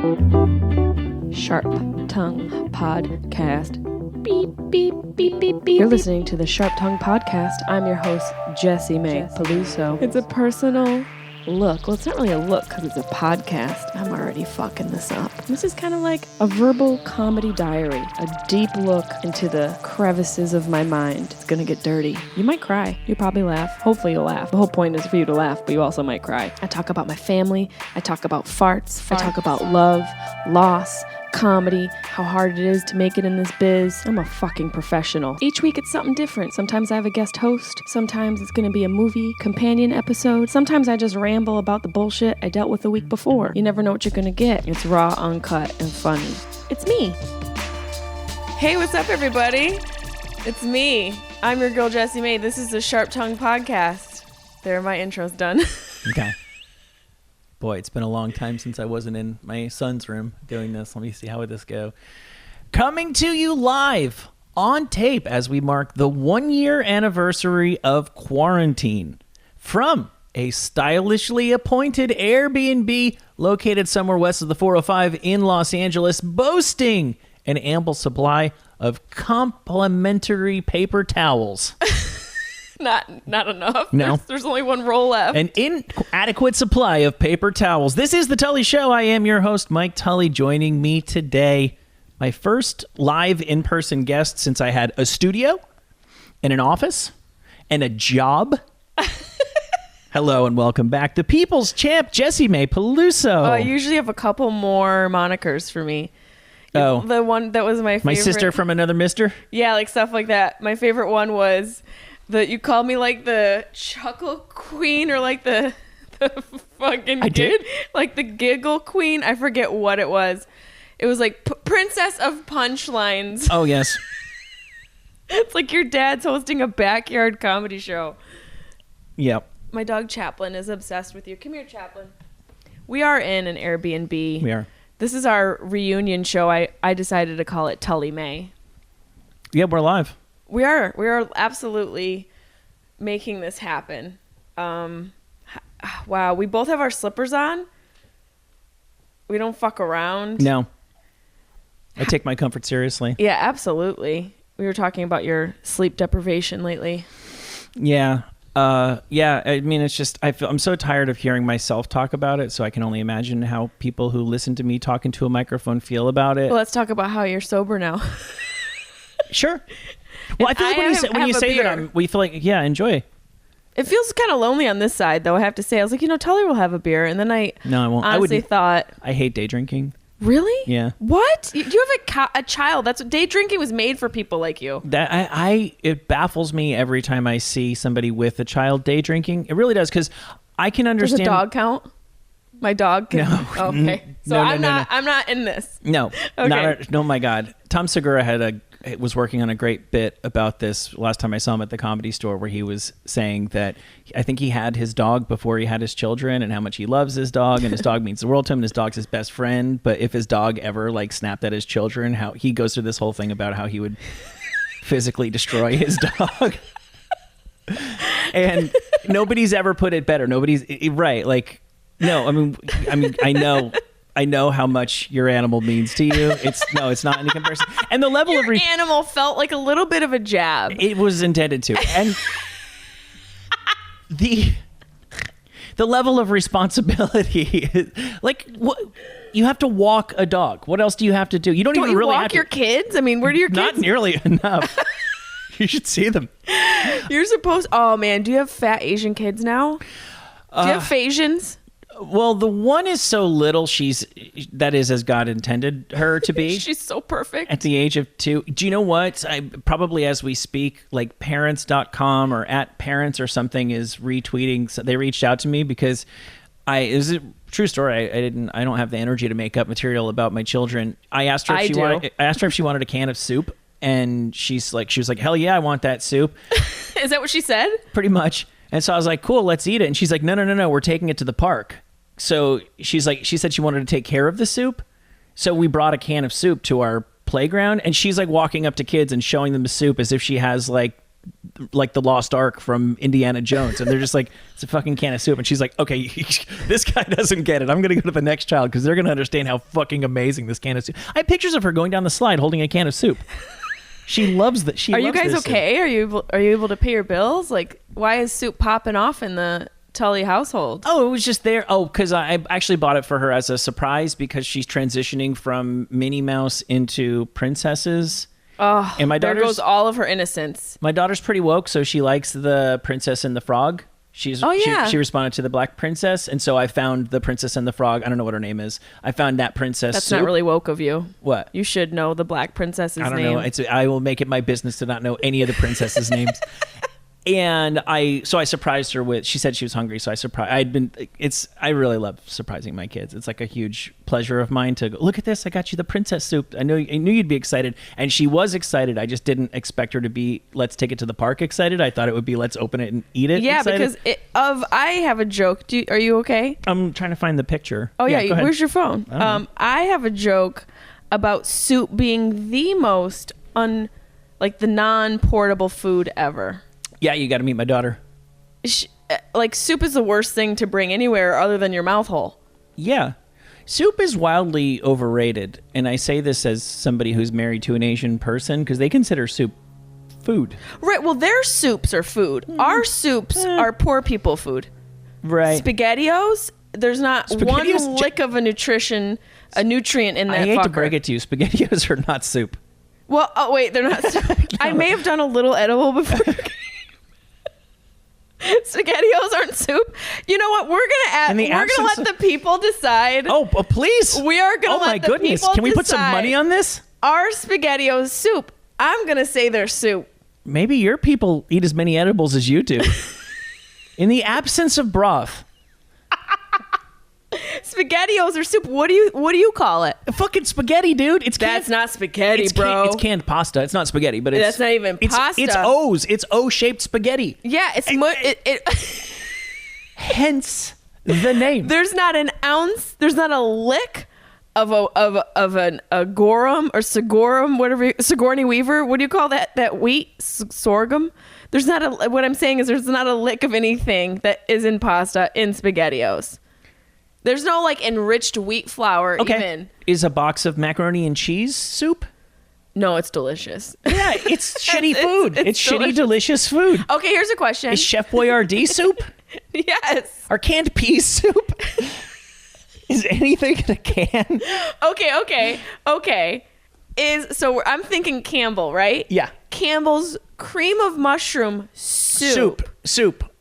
Sharp Tongue Podcast. Beep, beep, beep, beep, beep. You're listening to the Sharp Tongue Podcast. I'm your host, Jessie Mae Peluso. It's a personal look. Well, it's not really a look because it's a podcast. I'm already fucking this up. This is kind of like a verbal comedy diary, a deep look into the crevices of my mind. It's gonna get dirty. You might cry. You'll probably laugh. Hopefully you'll laugh. The whole point is for you to laugh, but you also might cry. I talk about my family. I talk about farts. I talk about love, loss, comedy, how hard it is to make it in this biz. I'm a fucking professional. Each week it's something different. Sometimes I have a guest host. Sometimes it's gonna be a movie companion episode. Sometimes I just ramble about the bullshit I dealt with the week before. You never know what you're gonna get. It's raw, uncut, and funny. It's me. Hey, what's up, everybody? It's me. I'm your girl, Jessie Mae. This is the Sharp Tongue Podcast. There, my intro's done. Okay. Boy, it's been a long time since I wasn't in my son's room doing this. Let me see how would this go. Coming to you live on tape as we mark the 1-year anniversary of quarantine from a stylishly appointed Airbnb located somewhere west of the 405 in Los Angeles, boasting an ample supply of complimentary paper towels. Not enough. No. There's only one roll left. An inadequate supply of paper towels. This is the Tully Show. I am your host, Mike Tully. Joining me today, my first live in-person guest since I had a studio and an office and a job. Hello and welcome back. The People's Champ, Jessie Mae Peluso. I usually have a couple more monikers for me. Oh. The one that was my favorite. My sister from another mister? Yeah, like stuff like that. My favorite one was that you called me like the chuckle queen or like the fucking... I did? Like the giggle queen. I forget what it was. It was like princess of punchlines. Oh, yes. It's like your dad's hosting a backyard comedy show. Yep. My dog Chaplin is obsessed with you. Come here, Chaplin. We are in an Airbnb. We are. This is our reunion show. I decided to call it Tully Mae. Yeah, we're live. We are absolutely making this happen. Wow, we both have our slippers on. We don't fuck around. No. I take my comfort seriously. Yeah, absolutely. We were talking about your sleep deprivation lately. Yeah. Yeah, I mean, it's just, I'm so tired of hearing myself talk about it, so I can only imagine how people who listen to me talking to a microphone feel about it. Well, let's talk about how you're sober now. Sure. Well, I feel like when you say that, we feel like, yeah, enjoy. It feels kind of lonely on this side, though, I have to say. I was like, Tully will have a beer, and then I won't. honestly thought... I hate day drinking. Really? Yeah. What? You have a child. That's what day drinking was made for people like you. It baffles me every time I see somebody with a child day drinking. It really does, because I can understand. Does a dog count? My dog can. No. Oh, okay. So I'm not in this. No. Okay. Oh my God. Tom Segura was working on a great bit about this last time I saw him at the Comedy Store, where he was saying that I think he had his dog before he had his children, and how much he loves his dog, and his dog means the world to him, and his dog's his best friend. But if his dog ever snapped at his children, how he goes through this whole thing about how he would physically destroy his dog. And nobody's ever put it better. Nobody's right. Like, no, I mean, I know how much your animal means to you. It's not any comparison. And the level your animal felt like a little bit of a jab. It was intended to. And the level of responsibility, like, what, you have to walk a dog. What else do you have to do? You don't even really walk have to your kids? I mean, where do your kids? Not nearly enough. You should see them. You're supposed. Oh man, do you have fat Asian kids now? Do you have Phasians? Well, the one is so little, that is as God intended her to be. She's so perfect. At the age of 2. Do you know what? Probably as we speak, like parents.com or @parents or something is retweeting. So they reached out to me because it was a true story. I don't have the energy to make up material about my children. I asked her if she wanted a can of soup, and she was like, hell yeah, I want that soup. Is that what she said? Pretty much. And so I was like, cool, let's eat it. And she's like, no, we're taking it to the park. So she said she wanted to take care of the soup. So we brought a can of soup to our playground, and she's like walking up to kids and showing them the soup as if she has like like the Lost Ark from Indiana Jones, and they're just like, it's a fucking can of soup, and she's like, okay, this guy doesn't get it. I'm gonna go to the next child because they're gonna understand how fucking amazing this can of soup. I have pictures of her going down the slide holding a can of soup. She loves that. Are you guys okay? Soup. Are you able to pay your bills? Like, why is soup popping off in the Tully household? Oh, it was just there. Oh, because I actually bought it for her as a surprise because she's transitioning from Minnie Mouse into princesses. Oh, and there goes all of her innocence. My daughter's pretty woke, so she likes the Princess and the Frog. She responded to the Black Princess, and so I found the Princess and the Frog. I don't know what her name is. I found that princess. That's soup. not really woke of you. What? You should know the Black Princess's name. I don't know. I will make it my business to not know any of the princesses' names. And I surprised her with, she said she was hungry, so I really love surprising my kids. It's like a huge pleasure of mine to go, look at this, I got you the princess soup. I knew you'd be excited. And she was excited. I just didn't expect her to be, let's take it to the park excited. I thought it would be, let's open it and eat it excited. Because I have a joke. Are you okay? I'm trying to find the picture. Oh yeah, where's your phone? I have a joke about soup being the most the non-portable food ever. Yeah, you got to meet my daughter. Soup is the worst thing to bring anywhere other than your mouth hole. Yeah. Soup is wildly overrated. And I say this as somebody who's married to an Asian person because they consider soup food. Right. Well, their soups are food. Our soups are poor people food. Right. SpaghettiOs, there's not one lick of a nutrient in that I hate fucker. to break it to you. SpaghettiOs are not soup. Well, oh, wait, they're not soup. No. I may have done a little edible before. SpaghettiOs aren't soup. You know what? We're gonna let the people decide. Oh, please! We are gonna let the people decide. Can we put some money on this? Are SpaghettiOs soup? I'm gonna say they're soup. Maybe your people eat as many edibles as you do. In the absence of broth. SpaghettiOs are soup. What do you call it? Fucking spaghetti, dude. That's not spaghetti, bro. It's canned pasta. It's not spaghetti, but that's not even pasta. It's O's. It's O-shaped spaghetti. Yeah, Hence the name. There's not an ounce. There's not a lick of an agorum or Sigorum, whatever. Sigourney Weaver. What do you call that? That wheat sorghum. There's not what I'm saying is there's not a lick of anything that is in pasta in SpaghettiOs. There's no enriched wheat flour even. Is a box of macaroni and cheese soup? No, it's delicious. Yeah, it's shitty food. It's shitty, delicious food. Okay, here's a question. Is Chef Boyardee soup? Yes. Are canned peas soup? Is anything in a can? Okay. I'm thinking Campbell, right? Yeah. Campbell's cream of mushroom soup. Soup.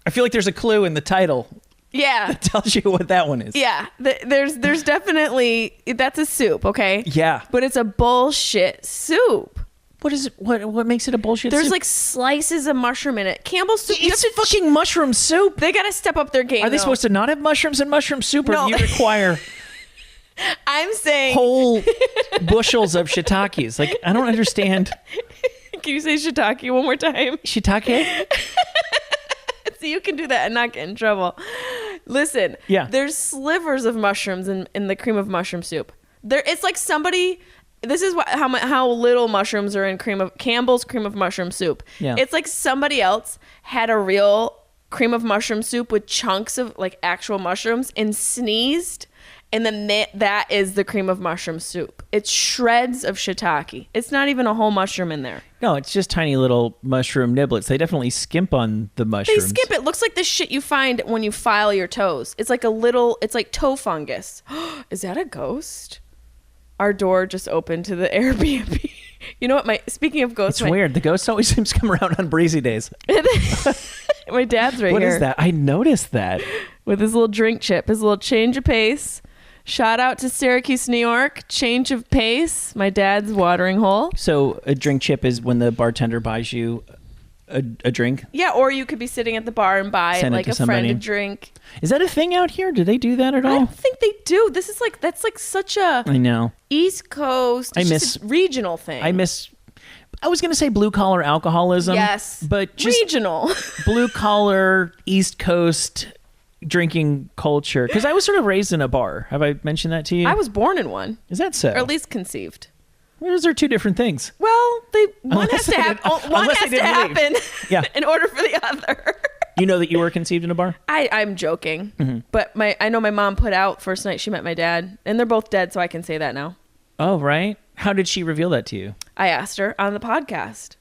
I feel like there's a clue in the title. Yeah. That tells you what that one is. Yeah. There's definitely, that's a soup, okay? Yeah. But it's a bullshit soup. What is it? What makes it a bullshit soup? There's slices of mushroom in it. Campbell's soup. It's fucking mushroom soup. They got to step up their game. Are they supposed to not have mushrooms in mushroom soup, or do you require I'm saying whole bushels of shiitakes? I don't understand. Can you say shiitake one more time? Shiitake? So you can do that and not get in trouble. Listen, there's slivers of mushrooms in the cream of mushroom soup. It's like somebody. This is how little mushrooms are in Campbell's cream of mushroom soup. Yeah. It's like somebody else had a real cream of mushroom soup with chunks of actual mushrooms and sneezed, and then that is the cream of mushroom soup. It's shreds of shiitake. It's not even a whole mushroom in there. No, it's just tiny little mushroom niblets. They definitely skimp on the mushrooms. They skimp it. Looks like the shit you find when you file your toes. It's like it's like toe fungus. Is that a ghost? Our door just opened to the Airbnb. You know what? Speaking of ghosts, it's weird. The ghosts always seem to come around on breezy days. My dad's right here. What is that? I noticed that. With his little drink chip, his little change of pace. Shout out to Syracuse, New York. Change of pace. My dad's watering hole. So a drink chip is when the bartender buys you a drink? Yeah, or you could be sitting at the bar and buy a friend a drink. Is that a thing out here? Do they do that at all? I don't think they do. This is that's such a I know. East Coast. It's just a regional thing. I was going to say blue collar alcoholism. Yes. But just regional. Blue collar East Coast drinking culture. Because I was sort of raised in a bar. Have I mentioned that to you? I was born in one. Is that so? Or at least conceived. Those are two different things. Well, one has to happen Yeah. in order for the other. You know that you were conceived in a bar? I'm joking. But I know my mom put out first night she met my dad, and they're both dead, so I can say that now. Oh, right. How did she reveal that to you? I asked her on the podcast.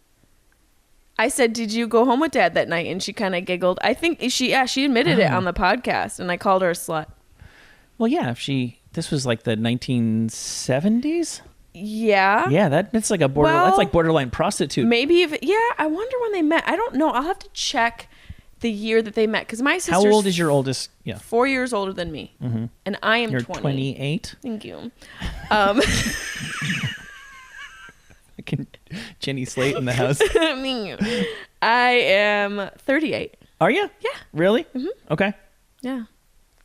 I said, "Did you go home with Dad that night?" And she kind of giggled. I think she admitted it on the podcast, and I called her a slut. Well, yeah, this was like the 1970s. Yeah. Yeah, that's like that's like borderline prostitute. Maybe I wonder when they met. I don't know. I'll have to check the year that they met because my sister's. How old is your oldest? Yeah. 4 years older than me, and I am You're 20. 28. Thank you. Jenny Slate in the house. I am 38. Are you? Yeah. Really? Okay. Yeah.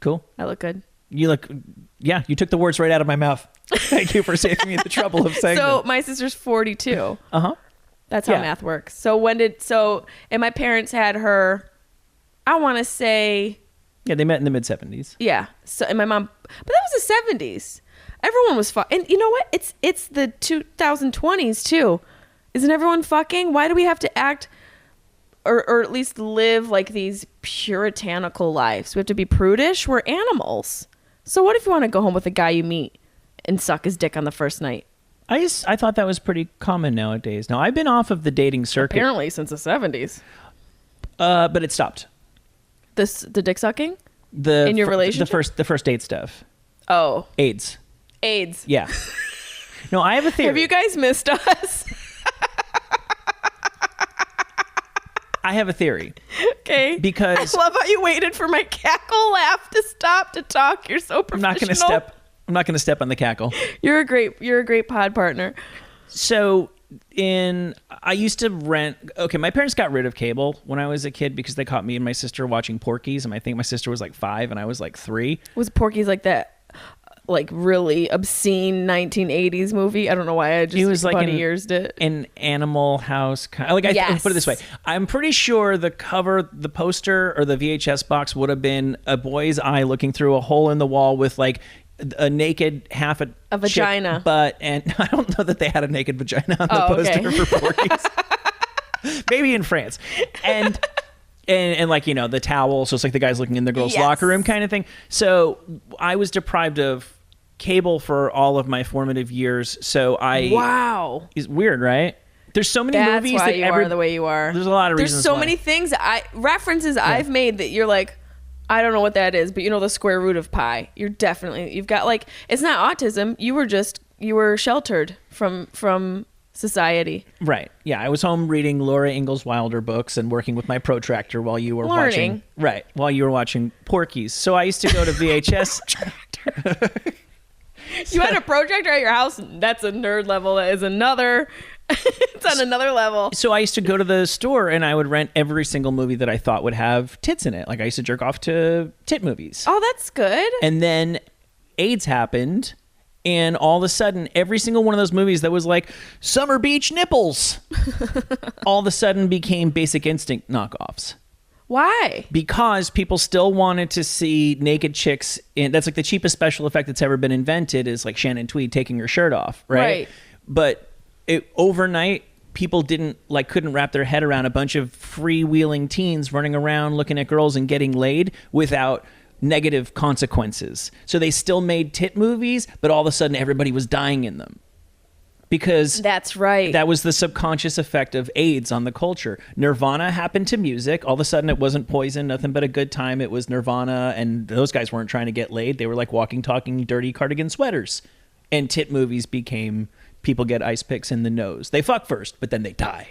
Cool. I look good. You took the words right out of my mouth. Thank you for saving me the trouble of saying So them. my sister's 42. Uh-huh. That's how math works. So and my parents had her, I want to say. Yeah, they met in the mid-70s. Yeah. So, and my mom, but that was the 70s. Everyone was fucking. And you know what? It's the 2020s too. Isn't everyone fucking? Why do we have to act or at least live like these puritanical lives? We have to be prudish. We're animals. So what if you want to go home with a guy you meet and suck his dick on the first night? I thought that was pretty common nowadays. Now, I've been off of the dating circuit. Apparently since the 70s. But it stopped. The dick sucking? In your relationship? The first date stuff. Oh. AIDS. Yeah. No, I have a theory. Have you guys missed us? I have a theory. Okay. Because I love how you waited for my cackle laugh to stop to talk. You're so professional. I'm not going to step on the cackle. You're a great pod partner. So I used to rent. Okay, my parents got rid of cable when I was a kid because they caught me and my sister watching Porky's, and I think my sister was like 5 and I was like 3. Was Porky's like that? Like really obscene 1980s movie. I don't know why I just it was like an Animal House kind of, like I put it this way. I'm pretty sure the cover, the poster or the VHS box would have been a boy's eye looking through a hole in the wall with like a naked a vagina butt, and I don't know that they had a naked vagina on the poster for Porky's. Maybe in France. And like, you know, the towel, so it's like the guy's looking in the girl's locker room kind of thing. So I was deprived of cable for all of my formative years. So wow, it's weird, right? There's so many movies why that you are the way you are. There's a lot of reasons. There's so many things I've made that you're like, I don't know what that is, but you know the square root of pi. You've got like, it's not autism. You were sheltered from society. Right. Yeah. I was home reading Laura Ingalls Wilder books and working with my protractor while you were watching Porky's. So I used to go to VHS. You had a protractor at your house? That's a nerd level. That is another. It's on another level. So I used to go to the store and I would rent every single movie that I thought would have tits in it. Like I used to jerk off to tit movies. Oh, that's good. And then AIDS happened. And all of a sudden, every single one of those movies that was like Summer Beach nipples, all of a sudden became Basic Instinct knockoffs. Why? Because people still wanted to see naked chicks. That's like the cheapest special effect that's ever been invented is like Shannon Tweed taking her shirt off, right? But overnight, people couldn't wrap their head around a bunch of freewheeling teens running around looking at girls and getting laid without negative consequences. So they still made tit movies, but all of a sudden everybody was dying in them. Because that's right. That was the subconscious effect of AIDS on the culture. Nirvana happened to music. All of a sudden it wasn't Poison, nothing but a good time. It was Nirvana, and those guys weren't trying to get laid. They were like walking, talking, dirty cardigan sweaters. And tit movies became people get ice picks in the nose. They fuck first, but then they die.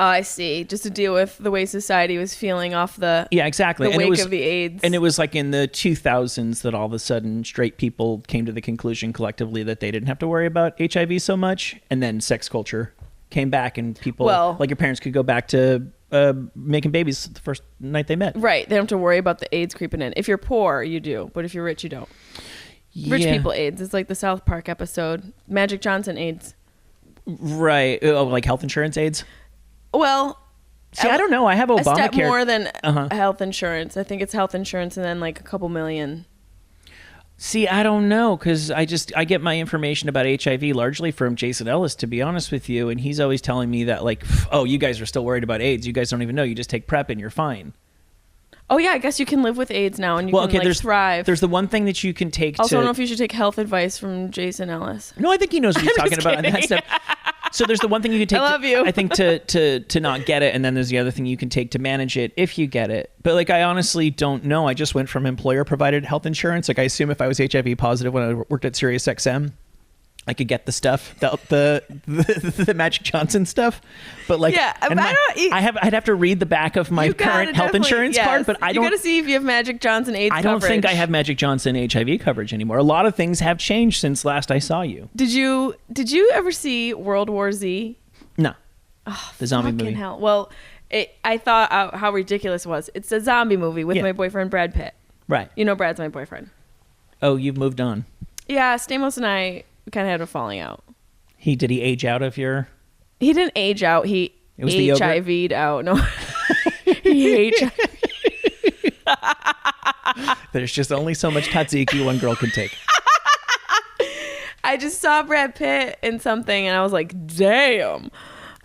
Oh, I see. Just to deal with the way society was feeling off the exactly. The wake of the AIDS. And it was like in the 2000s that all of a sudden straight people came to the conclusion collectively that they didn't have to worry about HIV so much. And then sex culture came back and people, like your parents could go back to making babies the first night they met. Right. They don't have to worry about the AIDS creeping in. If you're poor, you do. But if you're rich, you don't. Yeah. Rich people AIDS. It's like the South Park episode. Magic Johnson AIDS. Right. Oh, like health insurance AIDS? Well, see, I don't know. I have Obamacare. A step more than health insurance. I think it's health insurance and then like a couple million. See, I don't know, because I get my information about HIV largely from Jason Ellis, to be honest with you, and he's always telling me that, like, oh, you guys are still worried about AIDS. You guys don't even know. You just take PrEP and you're fine. Oh, yeah, I guess you can live with AIDS now and you can thrive. There's the one thing that you can take also, I don't know if you should take health advice from Jason Ellis. No, I think he knows what he's talking about and that stuff. So there's the one thing you can take. I love you. I think to not get it, and then there's the other thing you can take to manage it if you get it. But like, I honestly don't know. I just went from employer provided health insurance. Like, I assume if I was HIV positive when I worked at SiriusXM, I could get the stuff, the Magic Johnson stuff. But like, yeah, I'd have to read the back of my current health insurance card. But I don't. You got to see if you have Magic Johnson AIDS. I don't think I have Magic Johnson HIV coverage anymore. A lot of things have changed since last I saw you. Did you ever see World War Z? No. Oh, the zombie movie. Hell. Well, I thought how ridiculous it was. It's a zombie movie with my boyfriend Brad Pitt. Right. You know Brad's my boyfriend. Oh, you've moved on. Yeah, Stamos and I kind of had a falling out. Did he age out of your? He didn't age out. He HIV'd out. No, he HIV'd. There's just only so much tzatziki one girl can take. I just saw Brad Pitt in something and I was like, damn.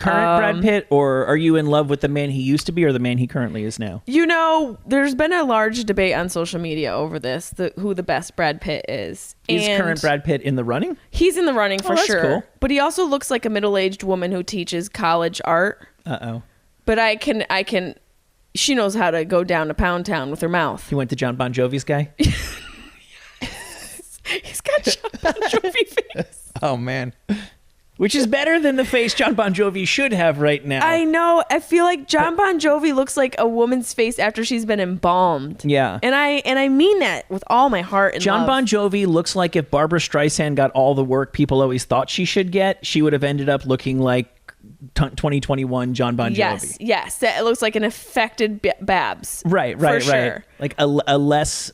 Current Brad Pitt, or are you in love with the man he used to be or the man he currently is now? You know, there's been a large debate on social media over this, who the best Brad Pitt is. Is current Brad Pitt in the running? He's in the running for sure. Cool. But he also looks like a middle-aged woman who teaches college art. Uh-oh. But I can, she knows how to go down to Pound Town with her mouth. He went to John Bon Jovi's guy? He's got John Bon Jovi face. Oh, man. Which is better than the face John Bon Jovi should have right now. I know. I feel like John Bon Jovi looks like a woman's face after she's been embalmed. Yeah. And I mean that with all my heart and John love. Bon Jovi looks like if Barbara Streisand got all the work people always thought she should get, she would have ended up looking like 2021 John Bon Jovi. Yes. It looks like an affected Babs. Right. Sure. Like a less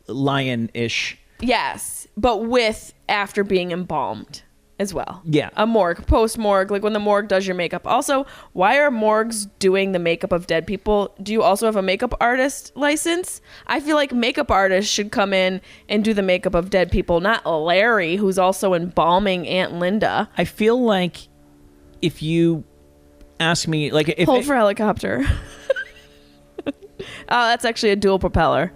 lion-ish. Yes, but with after being embalmed as well. Yeah. A morgue, post-morgue, like when the morgue does your makeup. Also, why are morgues doing the makeup of dead people? Do you also have a makeup artist license? I feel like makeup artists should come in and do the makeup of dead people, not Larry, who's also embalming Aunt Linda. I feel like if you ask me, like, if Hold for helicopter. Oh, that's actually a dual propeller.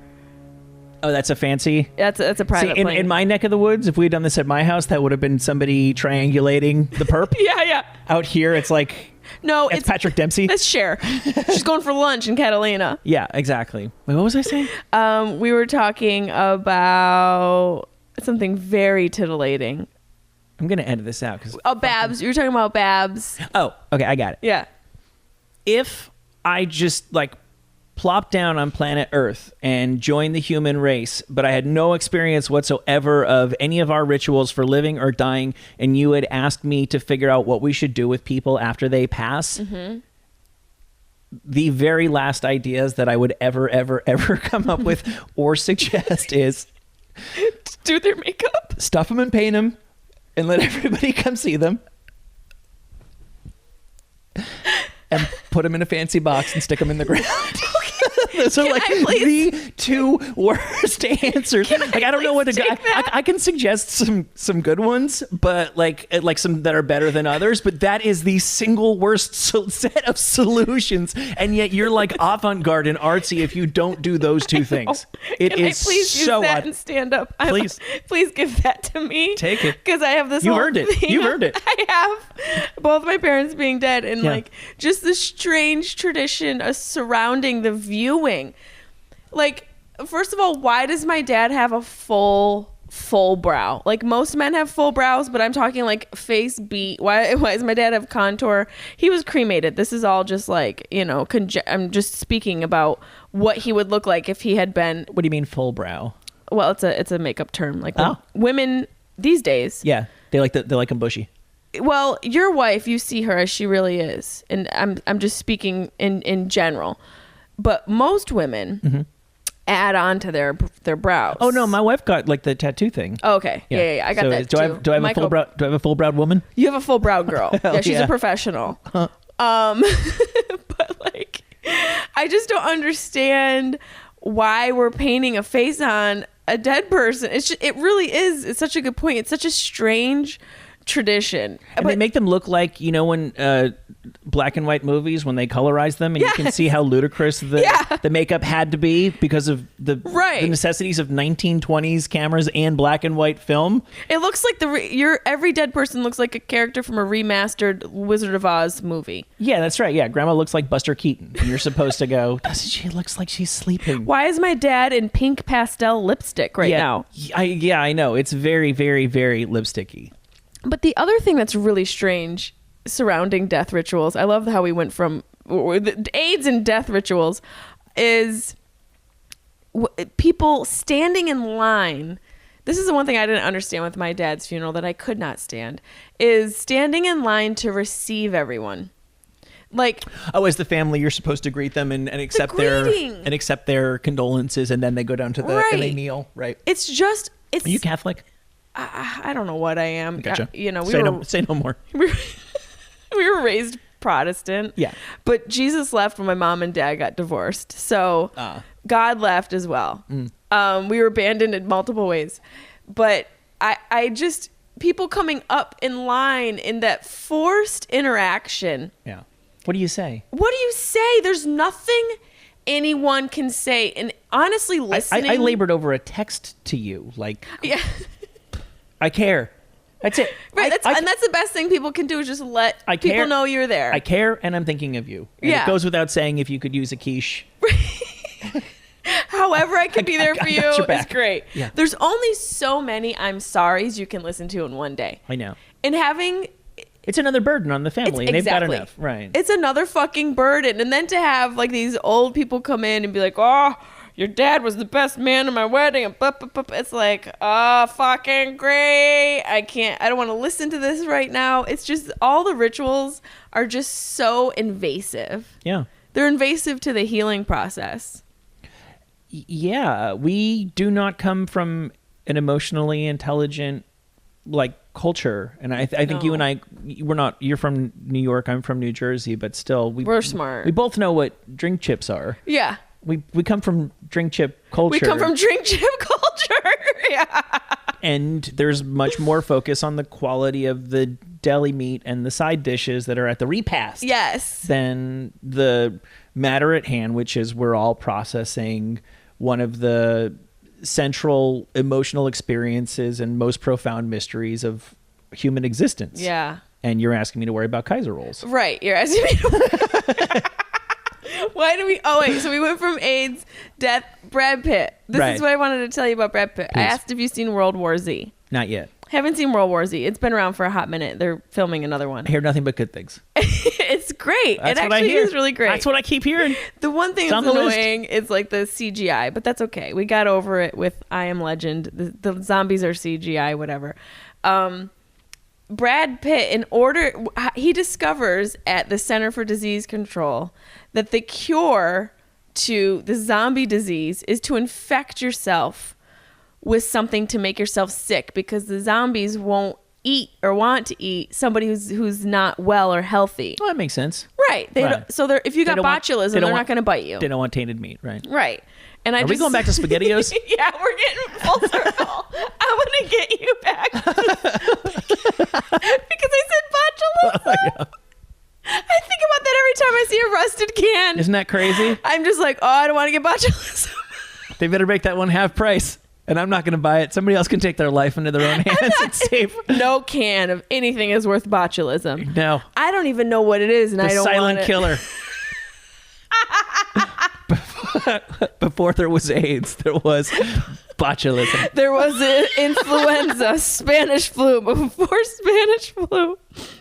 Oh, that's a fancy. That's a private plane. In my neck of the woods, if we had done this at my house, that would have been somebody triangulating the perp. Yeah. Out here, it's like it's Patrick Dempsey. That's Cher. She's going for lunch in Catalina. Yeah, exactly. Wait, what was I saying? We were talking about something very titillating. I'm gonna edit this out because Babs. You were talking about Babs. Oh, okay, I got it. Yeah. If I just plop down on planet Earth and join the human race, but I had no experience whatsoever of any of our rituals for living or dying, and you had asked me to figure out what we should do with people after they pass, the very last ideas that I would ever come up with or suggest is do their makeup, stuff them and paint them, and let everybody come see them. And put them in a fancy box and stick them in the ground. Those are the two worst answers. I don't know what to go. I can suggest some good ones, but like some that are better than others. But that is the single worst set of solutions, and yet you're like avant-garde and artsy if you don't do those two things. It is so please use that and stand up. Please give that to me. Take it because I have this. You earned it. You earned it. I have both my parents being dead, and just the strange tradition surrounding the viewing. Like, first of all, why does my dad have a full brow? Like, most men have full brows, but I'm talking like face beat. Why does my dad have contour? He was cremated. This is all just like, I'm just speaking about what he would look like if he had been. What do you mean full brow? Well, it's a makeup term. Like women these days. Yeah, they like them bushy. Well, your wife, you see her as she really is, and I'm just speaking in general. But most women add on to their brows. Oh no, my wife got like the tattoo thing. Oh, okay, yeah, I got that too. Do I have a full brow? Do I have a full browed woman? You have a full browed girl. Yeah, she's a professional. But like, I just don't understand why we're painting a face on a dead person. It really is. It's such a good point. It's such a strange tradition. And they make them look like, when black and white movies, when they colorize them, and you can see how ludicrous the makeup had to be because of the necessities of 1920s cameras and black and white film. It looks like every dead person looks like a character from a remastered Wizard of Oz movie. Yeah, that's right. Yeah, Grandma looks like Buster Keaton. And you're supposed to go, doesn't she? Looks like she's sleeping. Why is my dad in pink pastel lipstick now? I know. It's very, very, very lipsticky. But the other thing that's really strange surrounding death rituals, I love how we went from AIDS and death rituals, is people standing in line. This is the one thing I didn't understand with my dad's funeral that I could not stand, is standing in line to receive everyone. Like, as the family, you're supposed to greet them and accept their condolences, and then they go down to and they kneel. Right. Are you Catholic? I don't know what I am. Gotcha. Say no more. We were raised Protestant. Yeah. But Jesus left when my mom and dad got divorced. So God left as well. We were abandoned in multiple ways. But I just, people coming up in line in that forced interaction. Yeah. What do you say? There's nothing anyone can say. And honestly, listening. I labored over a text to you. Yeah. I care. That's it. Right. And that's the best thing people can do is just let people know you're there. I care, and I'm thinking of you. And it goes without saying if you could use a quiche. However I can be there for you is great. Yeah. There's only so many I'm sorry's you can listen to in one day. I know. And having... It's another burden on the family, and they've got enough. Right. It's another fucking burden. And then to have these old people come in and be like, oh... your dad was the best man at my wedding. And it's like, oh, fucking great. I don't want to listen to this right now. It's just all the rituals are just so invasive. Yeah. They're invasive to the healing process. Yeah. We do not come from an emotionally intelligent, culture. And I think you and I, you're from New York, I'm from New Jersey, but still. We're smart. We both know what drink chips are. Yeah. We come from drink chip culture. We come from drink chip culture. Yeah. And there's much more focus on the quality of the deli meat and the side dishes that are at the repast. Yes. Than the matter at hand, which is we're all processing one of the central emotional experiences and most profound mysteries of human existence. Yeah. And you're asking me to worry about Kaiser rolls. Right. You're asking me to Why do we... Oh, wait. So we went from AIDS, death, Brad Pitt. This is what I wanted to tell you about Brad Pitt. Please. I asked if you've seen World War Z. Not yet. Haven't seen World War Z. It's been around for a hot minute. They're filming another one. I hear nothing but good things. It's great. That's it actually is really great. That's what I keep hearing. The one thing that's annoying is the CGI, but that's okay. We got over it with I Am Legend. The zombies are CGI, whatever. Brad Pitt, he discovers at the Center for Disease Control that the cure to the zombie disease is to infect yourself with something to make yourself sick, because the zombies won't eat or want to eat somebody who's not well or healthy. Well, that makes sense. Right. So if you got botulism, they're not going to bite you. They don't want tainted meat, right? Right. And Are we going back to SpaghettiOs? Yeah, we're getting full circle. I want to get you back because I said botulism. Oh, yeah. I think about that every time I see a rusted can. Isn't that crazy? I'm just like, I don't want to get botulism. They better make that one half price. And I'm not going to buy it. Somebody else can take their life into their own hands. It's safe. No can of anything is worth botulism. No. I don't even know what it is, and I don't want it. The silent killer. Before there was AIDS, there was botulism. There was influenza, Spanish flu. Before Spanish flu,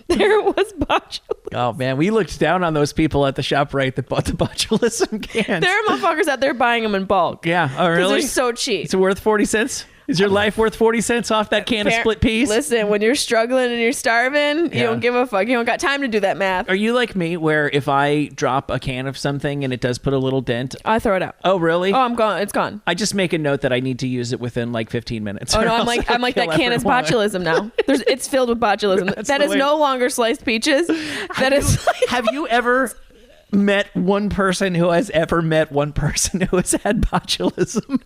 there was botulism. Oh, man. We looked down on those people at the ShopRite that bought the botulism cans. There are motherfuckers out there buying them in bulk. Yeah. Oh, really? They're so cheap. It's worth 40 cents? Is your life worth 40 cents off that can of split peas? Listen, when you're struggling and you're starving, you don't give a fuck. You don't got time to do that math. Are you like me, where if I drop a can of something and it does put a little dent, I throw it out? Oh, really? Oh, I'm gone. It's gone. I just make a note that I need to use it within 15 minutes. Oh no, I'm like that can is botulism now. It's filled with botulism. That is no longer sliced peaches. Have you ever met one person who has ever met one person who has had botulism?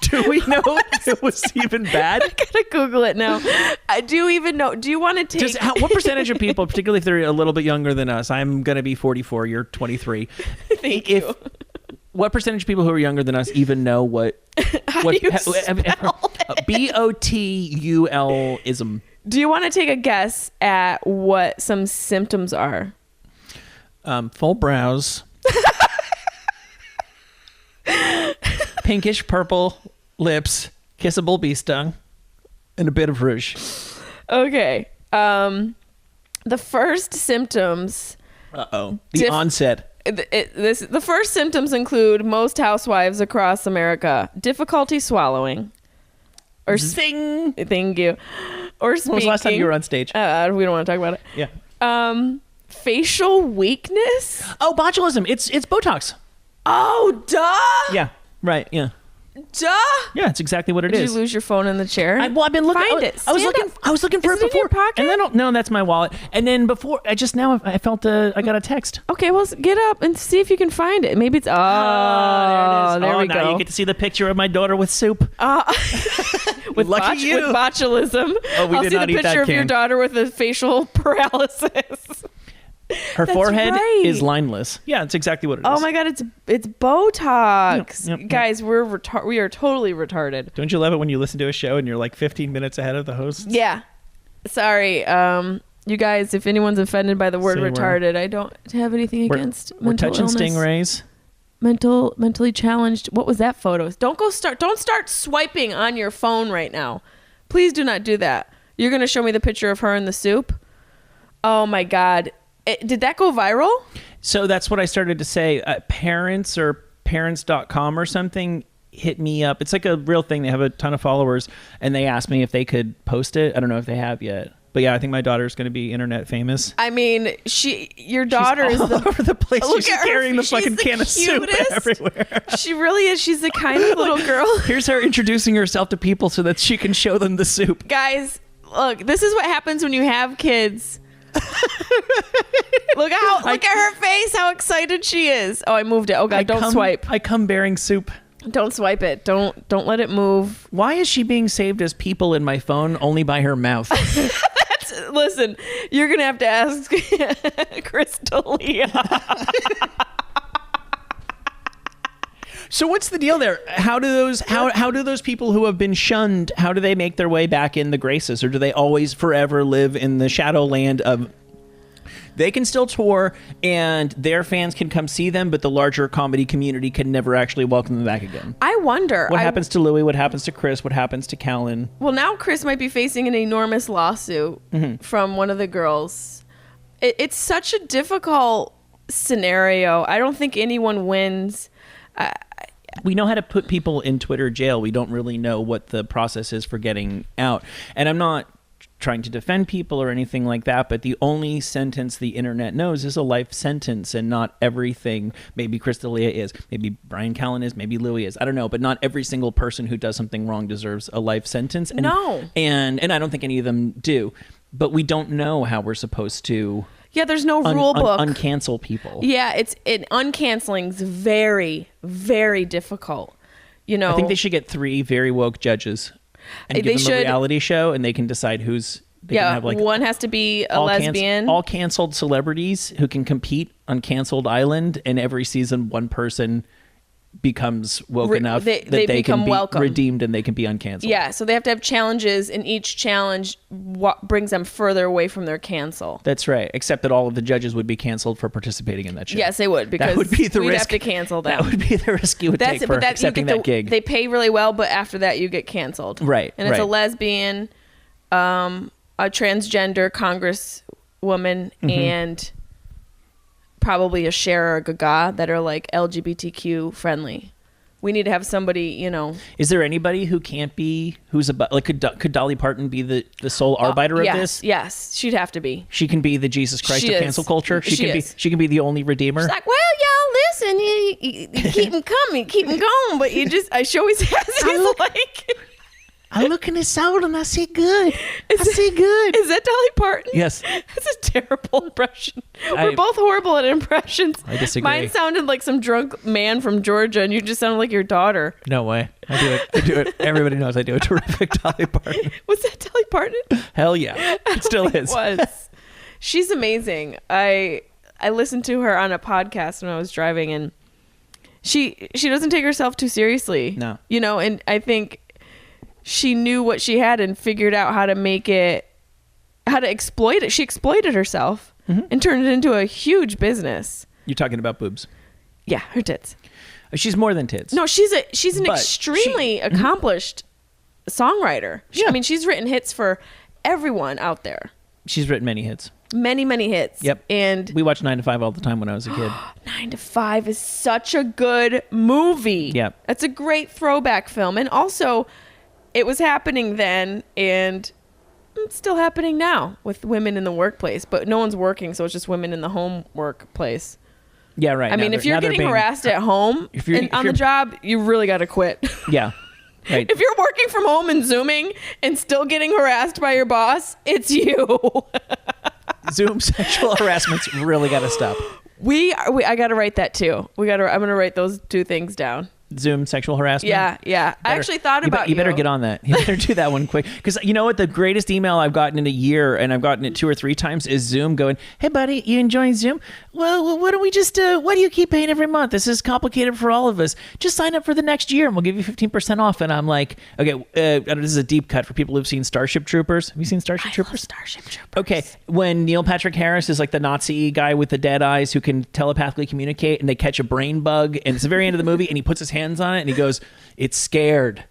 Do we know if it was even bad? I gotta Google it now. I do even know. Do you want to take... What percentage of people, particularly if they're a little bit younger than us, I'm going to be 44, you're 23. Thank you. What percentage of people who are younger than us even know what do you spell it? BOTUL-ism? Do you want to take a guess at what some symptoms are? Full brows. Pinkish purple lips, kissable bee stung, and a bit of rouge. Okay. The first symptoms... The onset. The first symptoms include most housewives across America: difficulty swallowing, or Zing. Thank you. Or speaking. When was the last time you were on stage? We don't want to talk about it. Yeah. Facial weakness. Oh, botulism. It's Botox. Oh, duh. Yeah. Right. Yeah. Duh. Yeah, it's exactly what it Did is. you lose your phone in the chair? I've been looking. Find it. I was looking for Is it it in before. your pocket? And then no, that's my wallet. And then before, I felt I got a text. Okay, well, get up and see if you can find it. Maybe it's... there it is. There we now go. You get to see the picture of my daughter with soup. With Lucky you. With botulism. Oh, we I'll did see not the eat that picture of your can. daughter with a facial paralysis. Her That's forehead right. is lineless. Yeah, it's exactly what it is. Oh my God, it's Botox. Yep. Guys, we are totally retarded. Don't you love it when you listen to a show and you're like 15 minutes ahead of the host? Yeah. Sorry. You guys, if anyone's offended by the word Same retarded, I don't have anything against We're mental touching illness. stingrays. Mentally challenged. What was that photo? Don't start swiping on your phone right now. Please do not do that. You're going to show me the picture of her in the soup? Oh my God. Did that go viral? So that's what I started to say. Parents or parents.com or something hit me up. It's like a real thing. They have a ton of followers, and they asked me if they could post it. I don't know if they have yet. But yeah, I think my daughter's going to be internet famous. I mean, your daughter is all over the place. Look She's at her. carrying the She's fucking the can of soup cutest. everywhere. She really is. She's the kind of little girl. Here's her introducing herself to people so that she can show them the soup. Guys, look, this is what happens when you have kids. Look at her face, how excited she is. Oh, I moved it. Oh God, don't swipe. I come bearing soup. Don't swipe it. Don't let it move. Why is she being saved as people in my phone only by her mouth? Listen, you're gonna have to ask Crystalia. So what's the deal there? How do those people who have been shunned, how do they make their way back in the graces, or do they always forever live in the shadowland of they can still tour and their fans can come see them, but the larger comedy community can never actually welcome them back again? I wonder. What happens to Louis? What happens to Chris? What happens to Callan? Well, now Chris might be facing an enormous lawsuit from one of the girls. It's such a difficult scenario. I don't think anyone wins. We know how to put people in Twitter jail. We don't really know what the process is for getting out. And I'm not trying to defend people or anything like that, but the only sentence the internet knows is a life sentence, and not everything. Maybe Crystalia is, maybe Brian Callen is, maybe Louis is. I don't know, but not every single person who does something wrong deserves a life sentence. And, no. And I don't think any of them do. But we don't know how we're supposed to... Yeah, there's no rule book. Uncancel people. Yeah, uncanceling is very, very difficult. You know, I think they should get 3 very woke judges and give them a reality show, and they can decide who's. They can have like one has to be a lesbian. All canceled celebrities who can compete on Canceled Island, and every season one person becomes woke enough that they can be welcome. Redeemed and they can be uncanceled. Yeah, so they have to have challenges, and each challenge brings them further away from their cancel. That's right, except that all of the judges would be canceled for participating in that show. Yes, they would, because that would be the we'd risk. have to cancel them. That would be the risk you would take for accepting that gig. They pay really well, but after that you get canceled. Right, and it's a lesbian, a transgender congresswoman, and probably a Cher or a Gaga that are like LGBTQ friendly. We need to have somebody, you know. Is there anybody who can't be, who's about, like, could Dolly Parton be the sole arbiter of this? Yes, she'd have to be. She can be the Jesus Christ of cancel culture. She can be the only redeemer. She's like, well, y'all listen, you keep them coming, keep them going, but she always has these like. I look in his soul and I see good. I see good. Is that Dolly Parton? Yes. That's a terrible impression. We're I- both horrible at impressions. I disagree. Mine sounded like some drunk man from Georgia, and you just sounded like your daughter. No way. I do it. Everybody knows I do a terrific Dolly Parton. Was that Dolly Parton? Hell yeah. It still is. It was. She's amazing. I listened to her on a podcast when I was driving, and she doesn't take herself too seriously. No. You know, and I think she knew what she had and figured out how to exploit it. She exploited herself and turned it into a huge business. You're talking about boobs. Yeah, her tits. She's more than tits. No, she's an But extremely accomplished songwriter. Yeah. I mean, she's written hits for everyone out there. She's written many hits. Many, many hits. Yep. And We watched 9 to 5 all the time when I was a kid. 9 to 5 is such a good movie. Yep. It's a great throwback film. And also, it was happening then, and it's still happening now with women in the workplace. But no one's working, so it's just women in the home workplace. Yeah, right. I mean, if you're getting harassed at home and on the job, you really got to quit. Yeah. Right. If you're working from home and Zooming and still getting harassed by your boss, it's you. Zoom sexual harassment's really got to stop. I got to write that too. I'm going to write those two things down. Zoom sexual harassment. Yeah. I actually thought about you better get on that. You better do that one quick. Because you know what? The greatest email I've gotten in a year, and I've gotten it 2 or 3 times, is Zoom going, "Hey, buddy, you enjoying Zoom? Well, why don't we just, why do you keep paying every month? This is complicated for all of us. Just sign up for the next year and we'll give you 15% off." And I'm like, okay, this is a deep cut for people who've seen Starship Troopers. Have you seen Starship Troopers? Love Starship Troopers. Okay, when Neil Patrick Harris is like the Nazi guy with the dead eyes who can telepathically communicate, and they catch a brain bug, and it's the very end of the movie, and he puts his hands on it and he goes, "It's scared.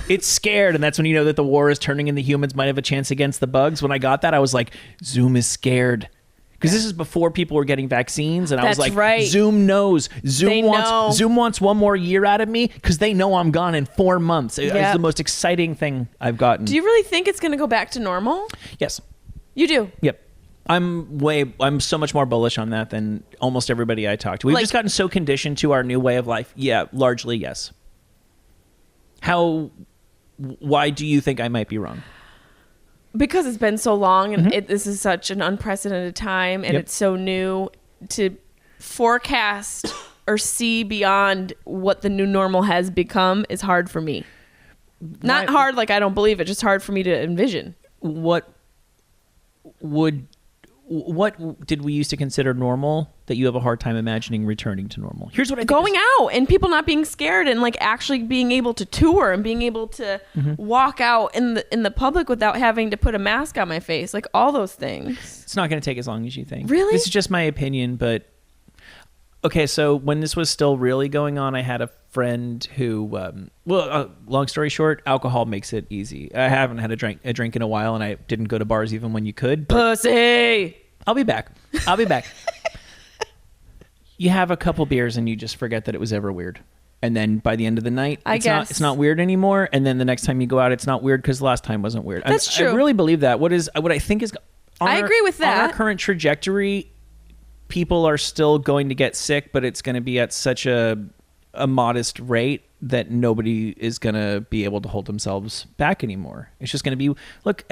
It's scared." And that's when you know that the war is turning and the humans might have a chance against the bugs. When I got that, I was like, Zoom is scared. Because this is before people were getting vaccines, and I was That's like, right. Zoom knows. They know. Zoom wants one more year out of me because they know I'm gone in 4 months. It's Yep. the most exciting thing I've gotten. Do you really think it's going to go back to normal? Yes. You do? Yep. I'm so much more bullish on that than almost everybody I talk to. We've just gotten so conditioned to our new way of life. Yeah, largely yes. Why do you think I might be wrong? Because it's been so long, and this is such an unprecedented time, and Yep. it's so new. To forecast or see beyond what the new normal has become is hard for me. Not hard like I don't believe it, just hard for me to envision. What did we used to consider normal that you have a hard time imagining returning to normal? Here's what I think Going out and people not being scared, and like actually being able to tour and being able to walk out in the public without having to put a mask on my face, like all those things. It's not going to take as long as you think. Really? This is just my opinion, but okay, so when this was still really going on, I had a friend who, long story short, alcohol makes it easy. I haven't had a drink in a while, and I didn't go to bars even when you could. But Pussy. I'll be back. You have a couple beers and you just forget that it was ever weird. And then by the end of the night, it's not weird anymore. And then the next time you go out, it's not weird because the last time wasn't weird. That's true. I really believe that. What I think is... I agree with that. On our current trajectory, people are still going to get sick, but it's going to be at such a modest rate that nobody is going to be able to hold themselves back anymore. It's just going to be, look,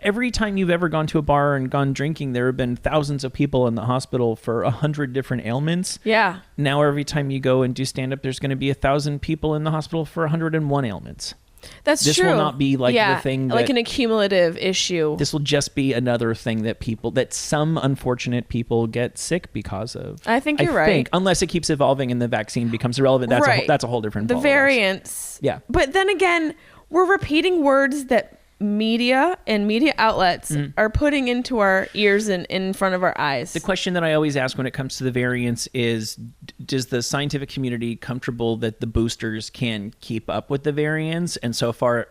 every time you've ever gone to a bar and gone drinking, there have been thousands of people in the hospital for 100 different ailments. Yeah. Now every time you go and do stand-up, there's going to be 1,000 people in the hospital for 101 ailments. That's this true. Will not be like the thing that, like an accumulative issue. This will just be another thing that some unfortunate people get sick because of. I think you're right. Unless it keeps evolving and the vaccine becomes irrelevant. That's a whole different The ball variants. Yeah. But then again, we're repeating words that media and media outlets are putting into our ears and in front of our eyes. The question that I always ask when it comes to the variants is, does the scientific community comfortable that the boosters can keep up with the variants? And so far,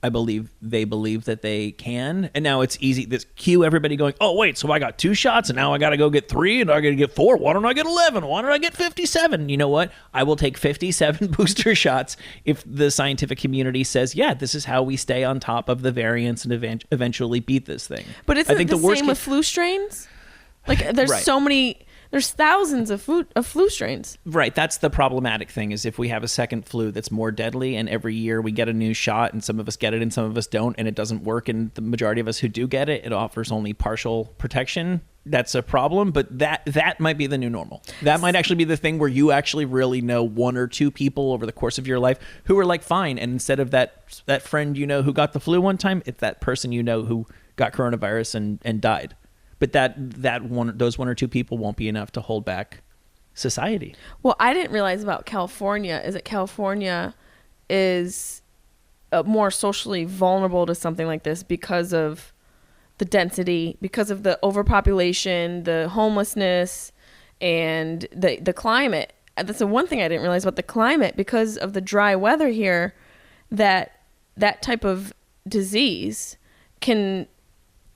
I believe they believe that they can. And now it's easy. This cue everybody going, oh, wait, so I got 2 shots and now I got to go get 3 and I got to get 4. Why don't I get 11? Why don't I get 57? You know what? I will take 57 booster shots if the scientific community says, yeah, this is how we stay on top of the variants and eventually beat this thing. But it's the same with flu strains. Like there's Right. so many. There's thousands of flu strains. Right. That's the problematic thing, is if we have a second flu that's more deadly and every year we get a new shot and some of us get it and some of us don't, and it doesn't work, and the majority of us who do get it, it offers only partial protection. That's a problem, but that might be the new normal. That might actually be the thing where you actually really know one or two people over the course of your life who are like fine, and instead of that friend you know who got the flu one time, it's that person you know who got coronavirus and died. But those one or two people won't be enough to hold back society. Well, I didn't realize about California is that California is more socially vulnerable to something like this because of the density, because of the overpopulation, the homelessness, and the climate. That's the one thing I didn't realize about the climate, because of the dry weather here, that type of disease can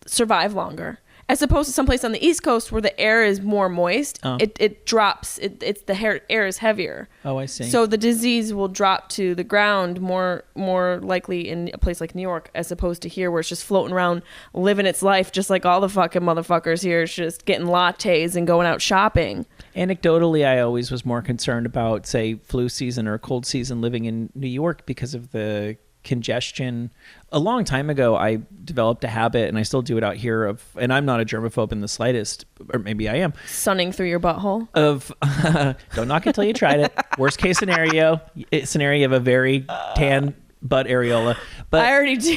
survive longer. As opposed to someplace on the East Coast where the air is more moist, it drops. The air is heavier. Oh, I see. So the disease will drop to the ground more likely in a place like New York, as opposed to here where it's just floating around, living its life just like all the fucking motherfuckers here. It's just getting lattes and going out shopping. Anecdotally, I always was more concerned about, say, flu season or cold season living in New York because of the congestion. A long time ago, I developed a habit, and I still do it out here, and I'm not a germaphobe in the slightest, or maybe I am. Sunning through your butthole? Don't knock it till you tried it. Worst case scenario of a very tan butt areola. But I already do.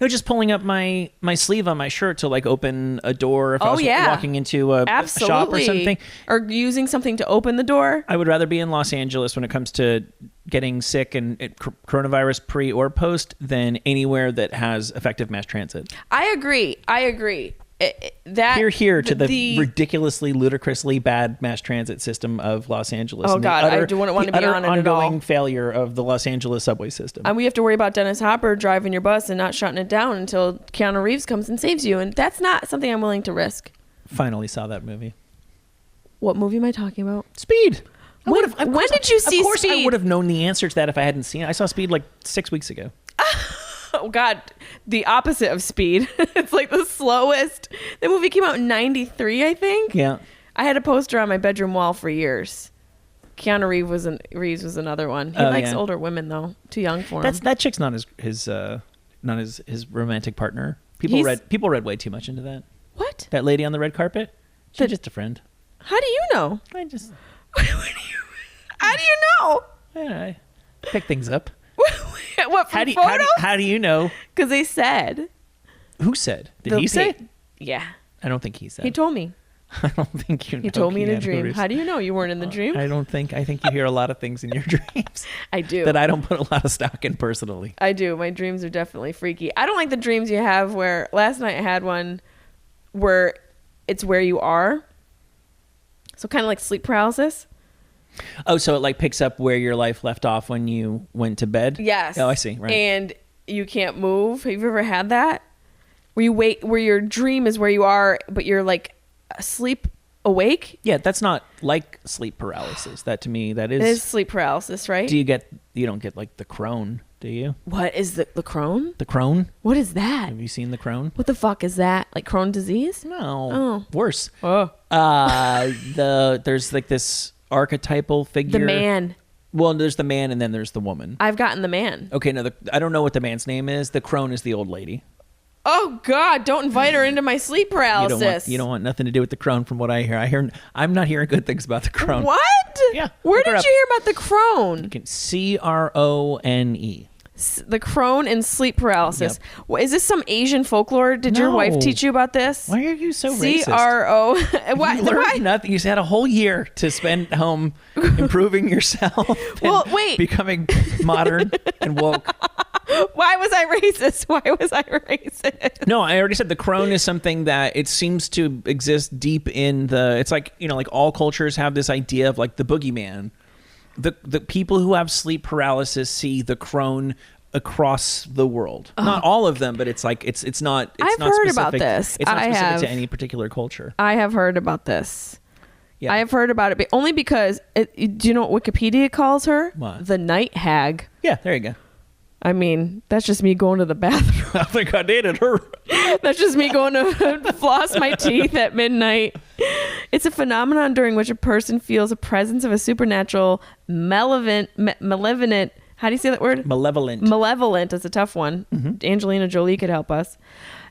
No, just pulling up my sleeve on my shirt to like open a door if I was walking into a shop or something. Or using something to open the door. I would rather be in Los Angeles when it comes to getting sick and coronavirus pre or post than anywhere that has effective mass transit. I agree. Here to the ridiculously, ludicrously bad mass transit system of Los Angeles. Oh God, I wouldn't want to be on it at all. Ongoing failure of the Los Angeles subway system. And we have to worry about Dennis Hopper driving your bus and not shutting it down until Keanu Reeves comes and saves you, and that's not something I'm willing to risk. Finally saw that movie. What movie am I talking about? Speed. When did you see Speed? Of course, I would have known the answer to that if I hadn't seen it. I saw Speed like 6 weeks ago. Oh God, the opposite of Speed. It's like the slowest. The movie came out in 93, I think. Yeah. I had a poster on my bedroom wall for years. Keanu Reeves was another one. He likes older women though. Too young for him. That chick's not his romantic partner. People read way too much into that. What? That lady on the red carpet? She's just a friend. How do you know? I just How do you know? I pick things up. What, from photos? How do you know? Because they said. Who said? Did he say? Yeah. I don't think he said. He told me. I don't think you know. He told me in a dream. How do you know you weren't in the dream? I think you hear a lot of things in your dreams. I do. That I don't put a lot of stock in personally. I do. My dreams are definitely freaky. I don't like the dreams you have where, last night I had one where it's where you are. So kind of like sleep paralysis. Oh, so it like picks up where your life left off when you went to bed? Yes. Oh, I see. Right. And you can't move. Have you ever had that? Where your dream is where you are, but you're like asleep, awake? Yeah, that's not like sleep paralysis. That to me, that is... It is sleep paralysis, right? You don't get like the crone, do you? What is the crone? The crone? What is that? Have you seen the crone? What the fuck is that? Like Crohn's disease? No. Oh. Worse. Oh. There's like this archetypal figure. The man. Well, there's the man and then there's the woman. I've gotten the man. Okay, no, I don't know what the man's name is. The crone is the old lady. Oh God! Don't invite her into my sleep paralysis. You don't want nothing to do with the crone, from what I hear. I'm not hearing good things about the crone. What? Yeah. Where did you hear about the crone? You can CRONE. The crone and sleep paralysis. Yep. Is this some Asian folklore? Did your wife teach you about this? Why are you so racist? Why? You learned nothing. You had a whole year to spend home improving yourself. Well, wait. Becoming modern and woke. Why was I racist? No, I already said the crone is something that it seems to exist deep in it's like, like all cultures have this idea of like the boogeyman. The people who have sleep paralysis see the crone across the world. Not all of them, but it's like it's not. I've heard specific, about this. It's not specific to any particular culture. I have heard about this. Yeah. I have heard about it, but only because do you know what Wikipedia calls her? What? The Night Hag. Yeah, there you go. I mean, that's just me going to the bathroom. I think I dated her. That's just me going to floss my teeth at midnight. It's a phenomenon during which a person feels a presence of a supernatural, malevolent. How do you say that word? Malevolent. Malevolent is a tough one. Angelina Jolie could help us.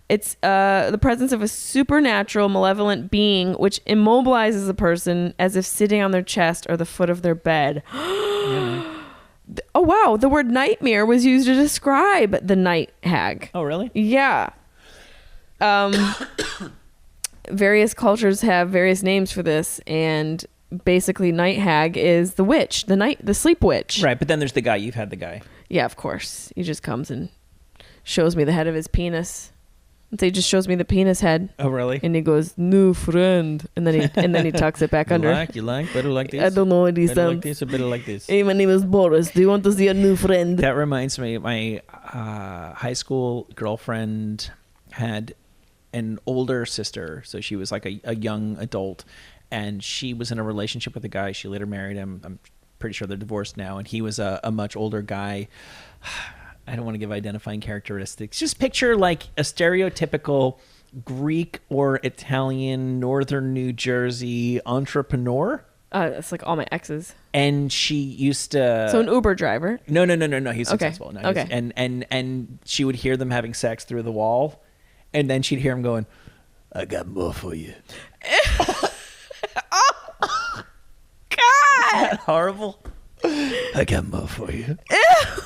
It's the presence of a supernatural, malevolent being which immobilizes a person as if sitting on their chest or the foot of their bed. Oh, wow. The word nightmare was used to describe the night hag. Oh, really? Yeah. Various cultures have various names for this, and basically night hag is the witch, the sleep witch. Right, but then there's the guy. You've had the guy. Yeah, of course. He just comes and shows me the head of his penis. And so he just shows me the penis head. Oh, really? And he goes, "New friend," and then he tucks it back under. You like better like this? I don't know what he better sounds. like this or better like this? Hey, my name is Boris. Do you want to see a new friend? That reminds me, my high school girlfriend had an older sister, so she was like a young adult, and she was in a relationship with a guy. She later married him. I'm pretty sure they're divorced now, and he was a much older guy. I don't want to give identifying characteristics. Just picture like a stereotypical Greek or Italian, northern New Jersey entrepreneur. It's like all my exes. And she used to... So an Uber driver. No. He's Okay. successful. No, Okay. And she would hear them having sex through the wall. And then she'd hear him going, "I got more for you." Oh, God. Isn't that horrible? "I got more for you." Ew.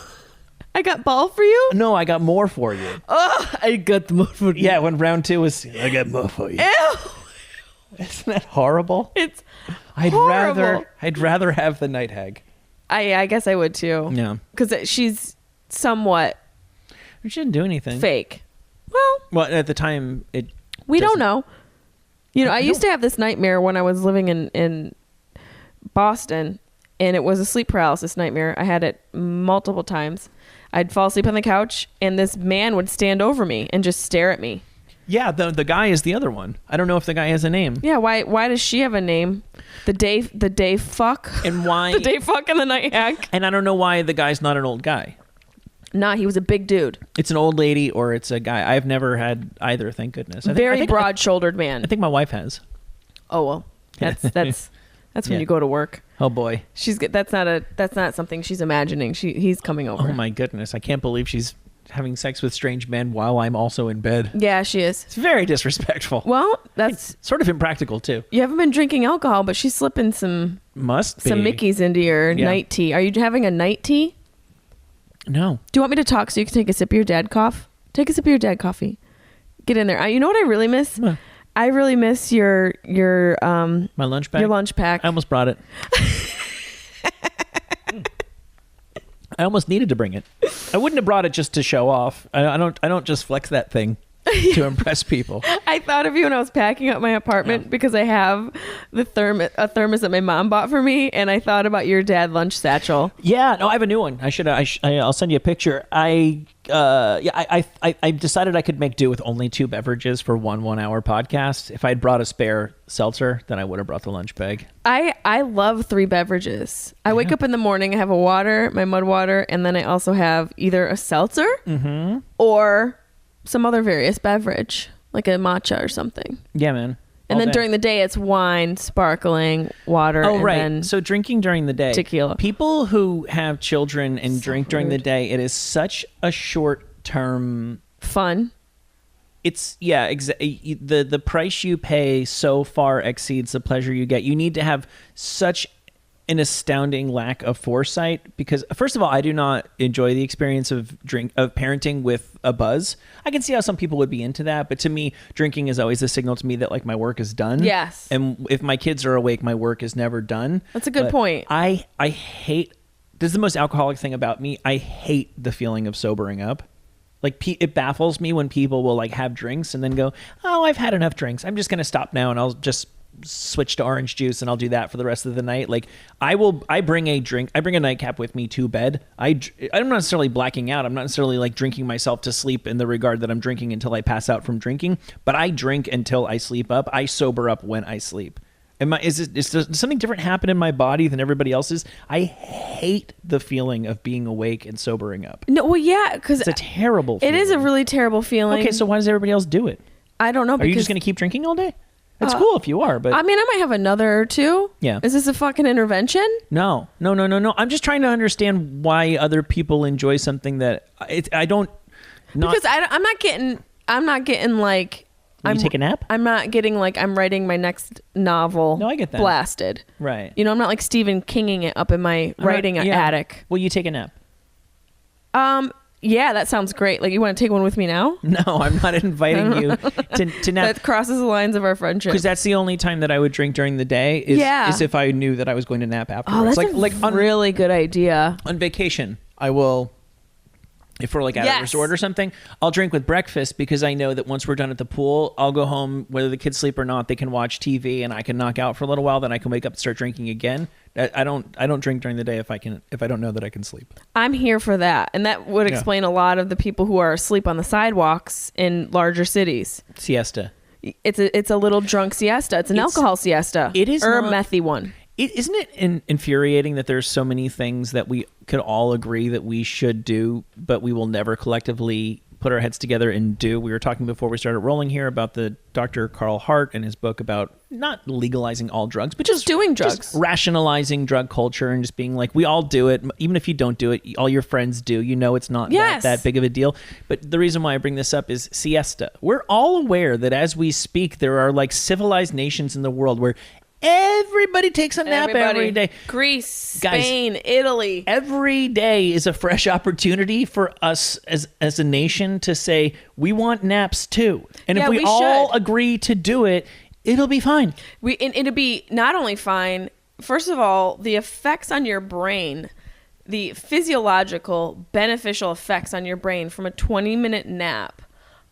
I got ball for you? No, "I got more for you." Oh, I got more for you. Yeah, when round 2 was, "I got more for you." Ew. Isn't that horrible? It's I'd horrible. rather have the night hag. I guess I would too. Yeah. Because somewhat She didn't do anything. fake. Well, at the time, We don't doesn't- know. I used to have this nightmare when I was living in Boston, and it was a sleep paralysis nightmare. I had it multiple times. I'd fall asleep on the couch, and this man would stand over me and just stare at me. Yeah, the guy is the other one. I don't know if the guy has a name. Yeah, why does she have a name? The day fuck? And why? The day fuck and the night hag? And I don't know why the guy's not an old guy. Nah, he was a big dude. It's an old lady or it's a guy. I've never had either, thank goodness. Very broad-shouldered man. I think my wife has. Oh well, that's when Yeah. you go to work. Oh boy. That's not something she's imagining. He's coming over. Oh my goodness. I can't believe she's having sex with strange men while I'm also in bed. Yeah, she is. It's very disrespectful. Well, that's Sort of impractical too. you haven't been drinking alcohol, but she's slipping some Must be. Mickeys into your night tea. Are you having a night tea? No. Do you want me to talk so you can take a sip of your dad cough? Take a sip of your dad coffee. Get in there. You know what I really miss? What? I really miss your My lunch bag? Your lunch pack. I almost brought it. I almost needed to bring it. I wouldn't have brought it just to show off. I don't just flex that thing to impress people. I thought of you when I was packing up my apartment because I have a thermos that my mom bought for me, and I thought about your dad lunch satchel. Yeah, no, I have a new one. I'll send you a picture. I decided I could make do with only 2 beverages for 1 hour podcast. If I'd brought a spare seltzer, then I would have brought the lunch bag. I love 3 beverages. I wake up in the morning, I have a water, my mud water, and then I also have either a seltzer or some other various beverage, like a matcha or something. Yeah, man. And then day. during the day, it's wine, sparkling, water, Oh, and right. then So drinking during the day. tequila. People who have children and drink during the rude. day, it is such a short term. fun. It's the price you pay so far exceeds the pleasure you get. You need to have such an astounding lack of foresight because, first of all, I do not enjoy the experience of parenting with a buzz. I can see how some people would be into that, but to me, drinking is always a signal to me that like my work is done. Yes. And if my kids are awake, my work is never done. That's a good But point. I hate. This is the most alcoholic thing about me. I hate the feeling of sobering up. Like it baffles me when people will like have drinks and then go, "Oh, I've had enough drinks. I'm just going to stop now and I'll just switch to orange juice and I'll do that for the rest of the night." Like I bring a nightcap with me to bed. I'm not necessarily blacking out. I'm not necessarily like drinking myself to sleep in the regard that I'm drinking until I pass out from drinking, but I drink until I sleep up. I sober up when I sleep. Does something different happen in my body than everybody else's? I hate the feeling of being awake and sobering up. No, well, yeah, because It's a terrible it feeling. is a really terrible feeling. Okay, so why does everybody else do it? I don't know. Are you just because going to keep drinking all day? It's cool if you are, but I mean, I might have another or two. Yeah. Is this a fucking intervention? No. I'm just trying to understand why other people enjoy something that I don't. Because I'm not getting like. You take a nap? I'm not getting like I'm writing my next novel. No, I get that. Blasted. Right. You know, I'm not like Stephen Kinging it up in my writing attic. Will you take a nap? Yeah, that sounds great. Like, you want to take one with me now? No, I'm not inviting you to nap. That crosses the lines of our friendship. Because that's the only time that I would drink during the day is if I knew that I was going to nap afterwards. Oh, that's a really good idea. On vacation, I will, if we're like at a resort or something, I'll drink with breakfast because I know that once we're done at the pool, I'll go home, whether the kids sleep or not, they can watch TV and I can knock out for a little while, then I can wake up and start drinking again. I don't drink during the day if I don't know that I can sleep. I'm here for that. And that would explain a lot of the people who are asleep on the sidewalks in larger cities. Siesta. It's a little drunk siesta. It's an alcohol siesta. It is or not, a methy one. Isn't it infuriating that there's so many things that we could all agree that we should do, but we will never collectively put our heads together and do? We were talking before we started rolling here about the Dr. Carl Hart and his book about not legalizing all drugs, but just doing drugs, just rationalizing drug culture and just being like, we all do it. Even if you don't do it, all your friends do. You know, it's not that big of a deal. But the reason why I bring this up is siesta. We're all aware that as we speak, there are like civilized nations in the world where everybody takes a nap every day. Greece, Spain, Italy. Every day is a fresh opportunity for us as a nation to say, we want naps too. And if we all agree to do it, it'll be fine. It'll be not only fine, first of all, the effects on your brain, the physiological beneficial effects on your brain from a 20-minute nap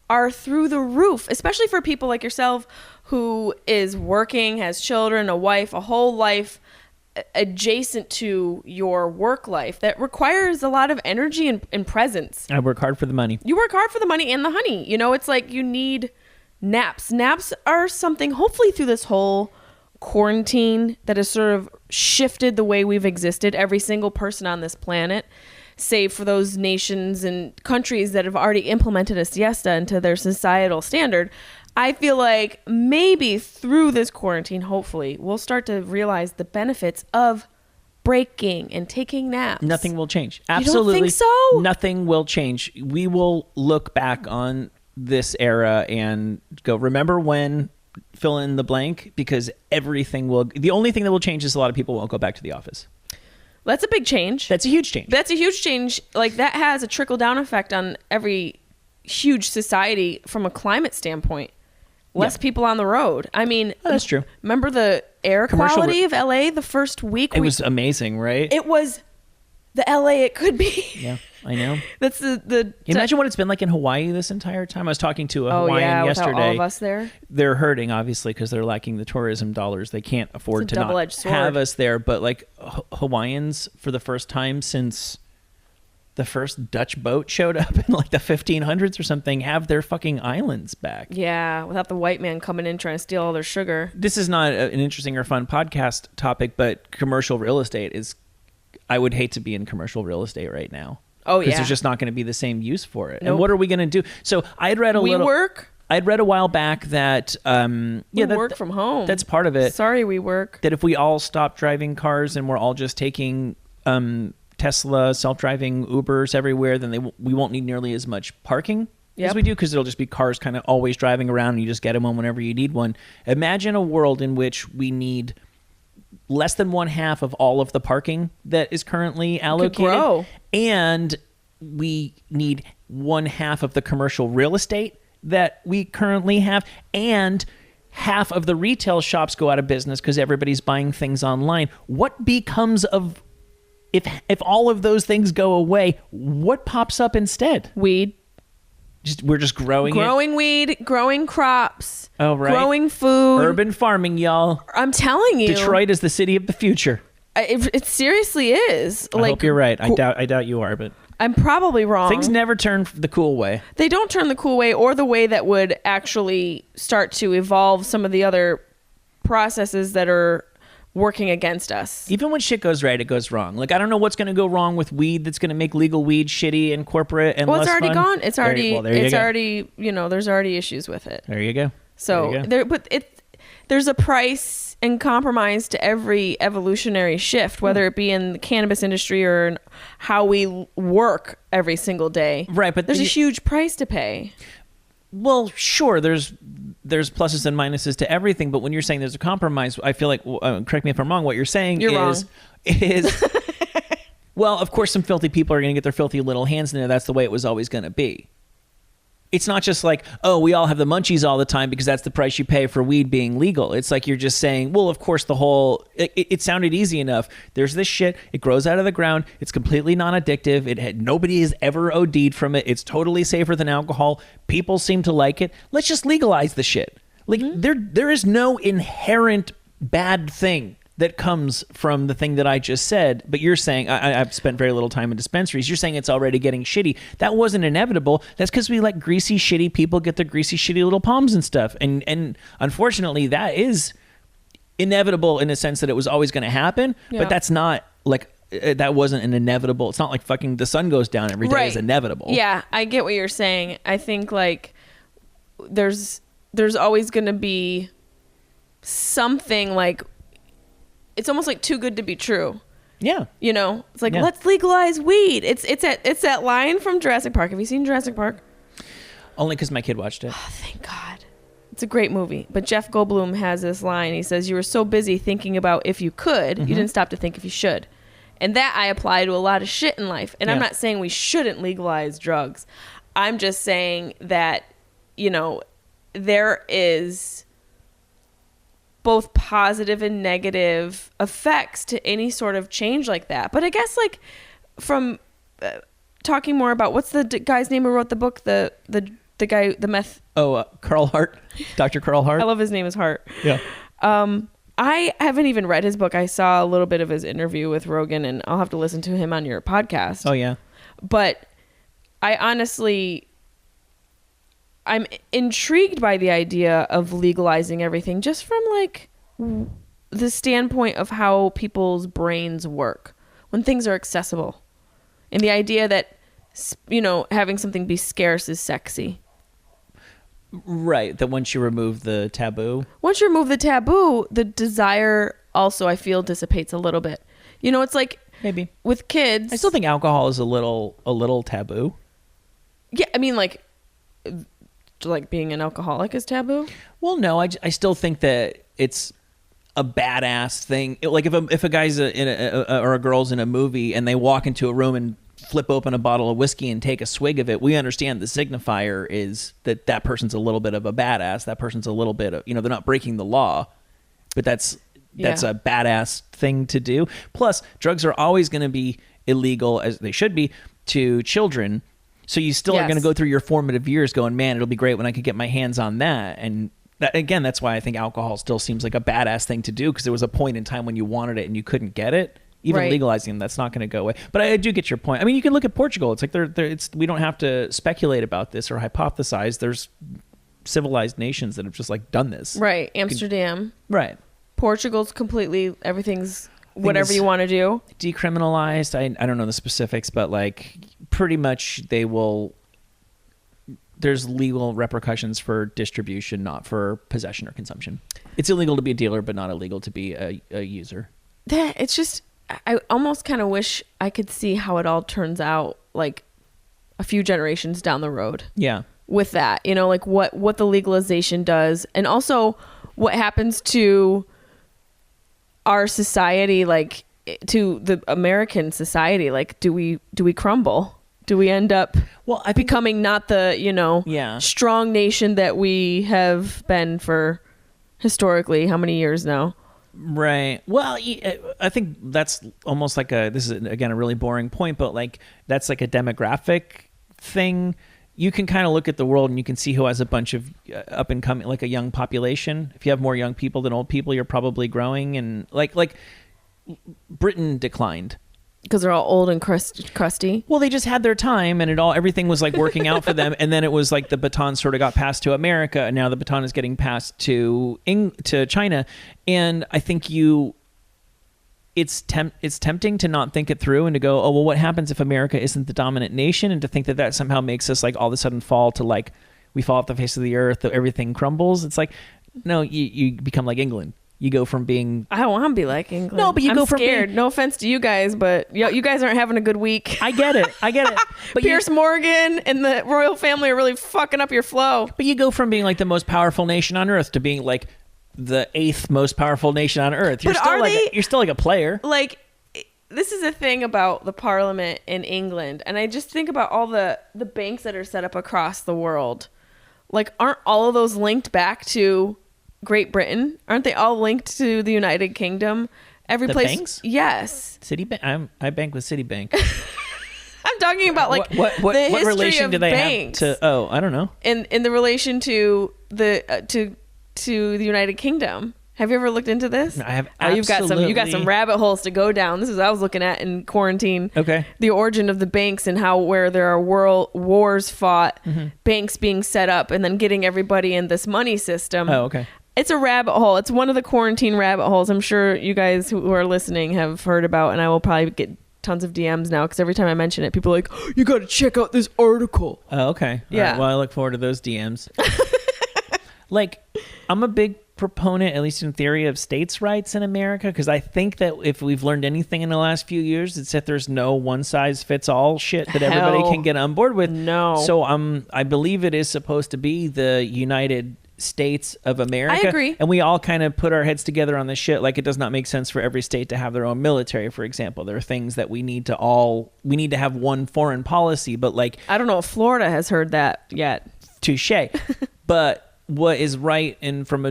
are through the roof, especially for people like yourself who is working, has children, a wife, a whole life adjacent to your work life that requires a lot of energy and presence. I work hard for the money. You work hard for the money and the honey. You know, it's like you need naps. Naps are something, hopefully through this whole quarantine that has sort of shifted the way we've existed, every single person on this planet, save for those nations and countries that have already implemented a siesta into their societal standard. I feel like maybe through this quarantine, hopefully, we'll start to realize the benefits of breaking and taking naps. Nothing will change. Absolutely. You don't think so? Nothing will change. We will look back on this era and go, remember when, fill in the blank, because everything will, the only thing that will change is a lot of people won't go back to the office. That's a big change. That's a huge change. That's a huge change. Like, that has a trickle-down effect on every huge society from a climate standpoint. Less people on the road. I mean, that's true. Remember the air quality of LA the first week? It was amazing, right? It was the LA it could be. Yeah, I know. That's the imagine what it's been like in Hawaii this entire time. I was talking to a Hawaiian yesterday. Without all of us there. They're hurting, obviously, because they're lacking the tourism dollars. They can't afford to not sword. Have us there. But like Hawaiians, for the first time since the first Dutch boat showed up in like the 1500s or something, have their fucking islands back. Yeah, without the white man coming in trying to steal all their sugar. This is not an interesting or fun podcast topic, but commercial real estate is, I would hate to be in commercial real estate right now. Oh, yeah. Because there's just not going to be the same use for it. Nope. And what are we going to do? So I'd read I'd read a while back that we work from home. That's part of it. Sorry, we work. That if we all stop driving cars and we're all just taking Tesla self-driving Ubers everywhere, then we won't need nearly as much parking as we do, because it'll just be cars kind of always driving around and you just get them on whenever you need one. Imagine a world in which we need less than 1/2 of all of the parking that is currently allocated, and we need 1/2 of the commercial real estate that we currently have, and half of the retail shops go out of business because everybody's buying things online. What becomes of if all of those things go away? What pops up instead? Weed. We're just growing weed, growing crops. Oh, right. Growing food. Urban farming, y'all. I'm telling you. Detroit is the city of the future. It seriously is. I hope you're right. I doubt you are, but I'm probably wrong. Things never turn the cool way. They don't turn the cool way, or the way that would actually start to evolve some of the other processes that are working against us. Even when shit goes right, it goes wrong. Like, I don't know what's going to go wrong with weed that's going to make legal weed shitty and corporate and less fun. Well, it's already gone. It's already, there's already issues with it. There you go. So, there's a price and compromise to every evolutionary shift, whether it be in the cannabis industry or in how we work every single day. Right, but there's a huge price to pay. Well, sure, there's pluses and minuses to everything, but when you're saying there's a compromise, I feel like, correct me if I'm wrong, what you're saying is well, of course, some filthy people are going to get their filthy little hands in there. That's the way it was always going to be. It's not just like, oh, we all have the munchies all the time because that's the price you pay for weed being legal. It's like you're just saying, well, of course, it sounded easy enough. There's this shit. It grows out of the ground. It's completely non-addictive. Nobody has ever OD'd from it. It's totally safer than alcohol. People seem to like it. Let's just legalize the shit. Like there is no inherent bad thing that comes from the thing that I just said, but you're saying, I've spent very little time in dispensaries, you're saying it's already getting shitty. That wasn't inevitable. That's because we let greasy, shitty people get their greasy, shitty little palms and stuff. And unfortunately, that is inevitable in the sense that it was always going to happen, but that's not like, that wasn't an inevitable. It's not like fucking the sun goes down every day is inevitable. Yeah, I get what you're saying. I think like there's always going to be something like, it's almost like too good to be true. Yeah. You know, it's like, let's legalize weed. It's that line from Jurassic Park. Have you seen Jurassic Park? Only because my kid watched it. Oh, thank God. It's a great movie. But Jeff Goldblum has this line. He says, you were so busy thinking about if you could, you didn't stop to think if you should. And that I apply to a lot of shit in life. And I'm not saying we shouldn't legalize drugs. I'm just saying that, you know, there is both positive and negative effects to any sort of change like that. But I guess like from talking more about what's the guy's name who wrote the book, the guy, the meth. Oh, Carl Hart, Dr. Carl Hart. I love his name is Hart. Yeah. I haven't even read his book. I saw a little bit of his interview with Rogan, and I'll have to listen to him on your podcast. Oh yeah. But I honestly, I'm intrigued by the idea of legalizing everything just from like the standpoint of how people's brains work when things are accessible, and the idea that, you know, having something be scarce is sexy. Right. That once you remove the taboo, the desire also, I feel, dissipates a little bit. You know, it's like maybe with kids. I still think alcohol is a little taboo. Yeah. I mean, like being an alcoholic is taboo. Well, no, I still think that it's a badass thing. Like if a guy's or a girl's in a movie and they walk into a room and flip open a bottle of whiskey and take a swig of it, we understand the signifier is that person's a little bit of a badass. That person's a little bit of, you know, they're not breaking the law, but that's a badass thing to do. Plus, drugs are always going to be illegal, as they should be, to children. So you still are going to go through your formative years going, man, it'll be great when I could get my hands on that. And that, again, that's why I think alcohol still seems like a badass thing to do, because there was a point in time when you wanted it and you couldn't get it. Even legalizing them, that's not going to go away. But I do get your point. I mean, you can look at Portugal. It's like we don't have to speculate about this or hypothesize. There's civilized nations that have just like done this. Right. Amsterdam. Right. Portugal's completely, everything's whatever you want to do. Decriminalized. I don't know the specifics, but like pretty much there's legal repercussions for distribution, not for possession or consumption. It's illegal to be a dealer, but not illegal to be a user. It's just, I almost kind of wish I could see how it all turns out like a few generations down the road. Yeah. With that, you know, like what the legalization does, and also what happens to our society, like to the American society. Like, do we crumble? Do we end up becoming not the, you know, strong nation that we have been for historically how many years now? Right. Well, I think that's almost like this is, again, a really boring point, but like that's like a demographic thing. You can kind of look at the world and you can see who has a bunch of up and coming, like a young population. If you have more young people than old people, you're probably growing. And like Britain declined. Because they're all old and crusty. Well, they just had their time, and everything was like working out for them. And then it was like the baton sort of got passed to America, and now the baton is getting passed to China. And I think it's tempting to not think it through and to go, oh well, what happens if America isn't the dominant nation, and to think that somehow makes us like all of a sudden fall to like we fall off the face of the earth, everything crumbles. It's like, No, you become like England. You go from being... I don't want to be like England. No, but I'm scared. No offense to you guys, but you guys aren't having a good week. I get it. But Pierce Morgan and the royal family are really fucking up your flow. But you go from being like the most powerful nation on earth to being like the 8th most powerful nation on earth. You're still like a player. Like, this is a thing about the parliament in England, and I just think about all the banks that are set up across the world. Like, aren't all of those linked back to Great Britain? Aren't they all linked to the United Kingdom? Every the place. Banks? Yes. Citibank. I bank with Citibank. I'm talking about like what the history relation of do they banks have to? Oh, I don't know. In the relation to the to the United Kingdom. Have you ever looked into this? No, I have. You've got some rabbit holes to go down. This is what I was looking at in quarantine. Okay. The origin of the banks and how where there are world wars fought, banks being set up, and then getting everybody in this money system. Oh, okay. It's a rabbit hole. It's one of the quarantine rabbit holes I'm sure you guys who are listening have heard about, and I will probably get tons of DMs now because every time I mention it, people are like, oh, you got to check out this article. Oh, okay. Yeah. All right, well, I look forward to those DMs. Like, I'm a big proponent, at least in theory, of states' rights in America, because I think that if we've learned anything in the last few years, it's that there's no one-size-fits-all shit that everybody can get on board with. No. So I believe it is supposed to be the United States of America. I agree. And we all kind of put our heads together on this shit. Like, it does not make sense for every state to have their own military, for example. There are things that we need to have one foreign policy, but like... I don't know if Florida has heard that yet. Touche. But what is right and from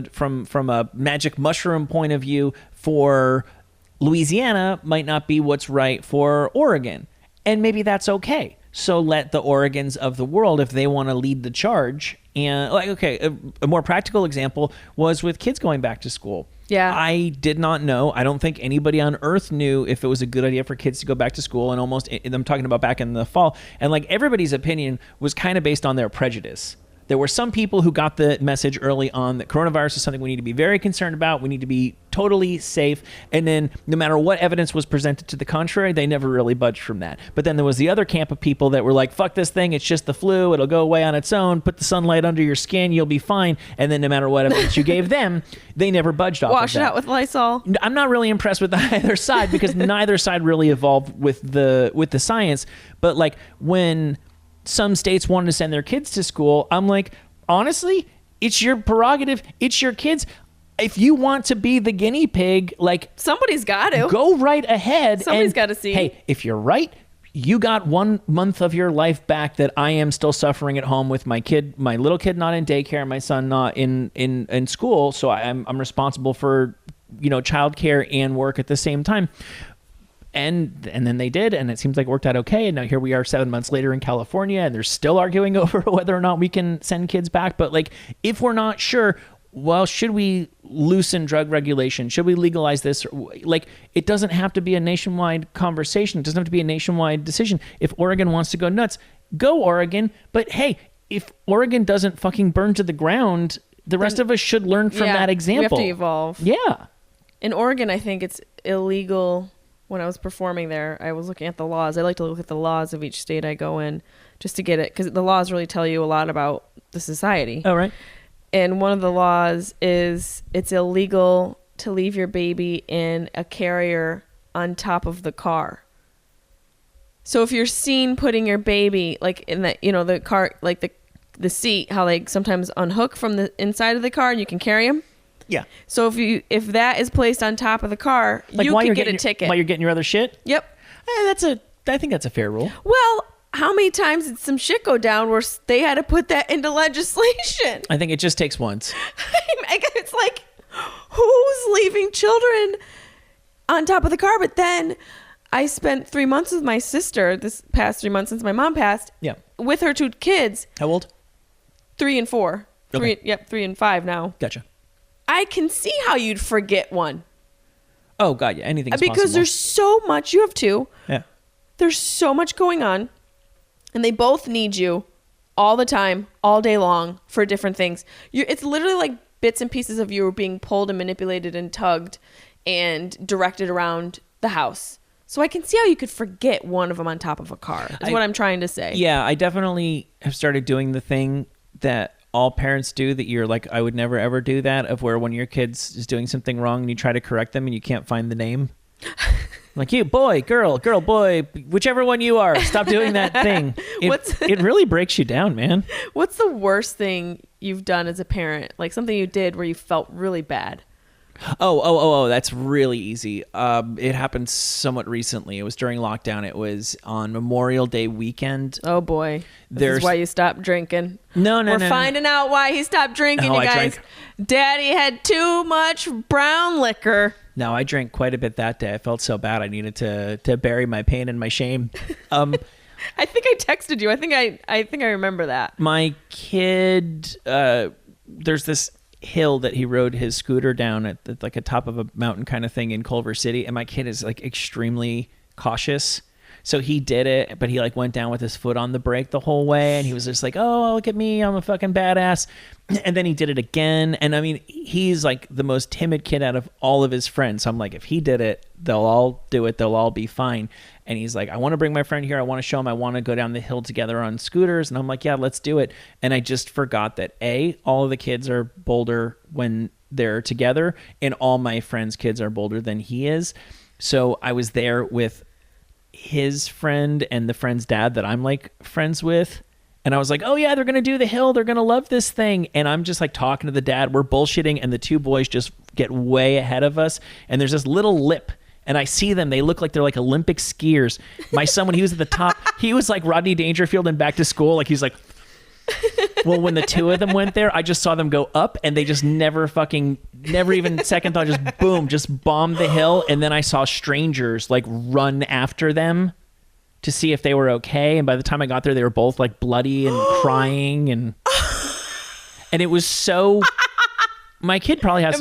a magic mushroom point of view for Louisiana might not be what's right for Oregon. And maybe that's okay. So let the Oregons of the world, if they want to lead the charge. And like, okay, a more practical example was with kids going back to school. Yeah. I did not know. I don't think anybody on earth knew if it was a good idea for kids to go back to school. And I'm talking about back in the fall. And like everybody's opinion was kind of based on their prejudice. There were some people who got the message early on that coronavirus is something we need to be very concerned about. We need to be totally safe. And then no matter what evidence was presented to the contrary, they never really budged from that. But then there was the other camp of people that were like, fuck this thing. It's just the flu. It'll go away on its own. Put the sunlight under your skin. You'll be fine. And then no matter what evidence you gave them, they never budged off Wash of that. it out with Lysol. I'm not really impressed with either side because neither side really evolved with the science. But like when some states wanted to send their kids to school, I'm like, honestly, it's your prerogative. It's your kids. If you want to be the guinea pig, like somebody's got to go right ahead. Somebody's got to see. Hey, if you're right, you got 1 month of your life back that I am still suffering at home with my little kid not in daycare, my son not in school. So I'm responsible for, childcare and work at the same time. And then they did, and it seems like it worked out okay. And now here we are 7 months later in California, and they're still arguing over whether or not we can send kids back. But like, if we're not sure, well, should we loosen drug regulation? Should we legalize this? Like, it doesn't have to be a nationwide conversation. It doesn't have to be a nationwide decision. If Oregon wants to go nuts, go Oregon. But hey, if Oregon doesn't fucking burn to the ground, the rest of us should learn from that example. We have to evolve. Yeah. In Oregon, I think it's illegal. When I was performing there, I was looking at the laws. I like to look at the laws of each state I go in just to get it, because the laws really tell you a lot about the society. Oh, right. And one of the laws is it's illegal to leave your baby in a carrier on top of the car. So if you're seen putting your baby like in the car, like the seat, how they sometimes unhook from the inside of the car and you can carry them. Yeah. So if that is placed on top of the car, like you can get a ticket. While you're getting your other shit? Yep. I think that's a fair rule. Well, how many times did some shit go down where they had to put that into legislation? I think it just takes once. It's like, who's leaving children on top of the car? But then I spent 3 months with my sister this past 3 months since my mom passed. Yeah. With her 2 kids. How old? 3 and 4. Okay. 3 and 5 now. Gotcha. I can see how you'd forget one. Oh, God, yeah. Anything's because possible. There's so much. You have 2. Yeah. There's so much going on. And they both need you all the time, all day long for different things. It's literally like bits and pieces of you are being pulled and manipulated and tugged and directed around the house. So I can see how you could forget one of them on top of a car. Is what I'm trying to say. Yeah, I definitely have started doing the thing that all parents do that you're like, I would never ever do that, of where when your kid's is doing something wrong and you try to correct them and you can't find the name? Like, you, boy, girl, boy, whichever one you are, stop doing that thing. It really breaks you down, man. What's the worst thing you've done as a parent? Like something you did where you felt really bad? Oh, that's really easy. It happened somewhat recently. It was during lockdown. It was on Memorial Day weekend. Oh boy. This is why you stopped drinking. No. We're finding out why he stopped drinking, you guys. Daddy had too much brown liquor. No, I drank quite a bit that day. I felt so bad. I needed to bury my pain and my shame. I think I texted you. I think I remember that. My kid, there's this hill that he rode his scooter down at like a top of a mountain kind of thing in Culver City, and my kid is like extremely cautious, so he did it, but he like went down with his foot on the brake the whole way, and he was just like, oh, look at me, I'm a fucking badass. And then he did it again, and I mean, he's like the most timid kid out of all of his friends, so I'm like, if he did it, they'll all do it, they'll all be fine. And he's like, I want to bring my friend here, I want to show him, I want to go down the hill together on scooters. And I'm like, yeah, let's do it. And I just forgot that all of the kids are bolder when they're together, and all my friends' kids are bolder than he is. So I was there with his friend and the friend's dad that I'm like friends with, and I was like, oh yeah, they're gonna do the hill, they're gonna love this thing. And I'm just like talking to the dad, we're bullshitting, and the two boys just get way ahead of us, and there's this little lip, and I see them, they look like they're like Olympic skiers. My son, when he was at the top, he was like Rodney Dangerfield in Back to School, like he's like, well, when the two of them went there, I just saw them go up, and they just never even second thought, just boom, just bombed the hill. And then I saw strangers like run after them to see if they were okay. And by the time I got there, they were both like bloody and crying, and it was so. My kid probably has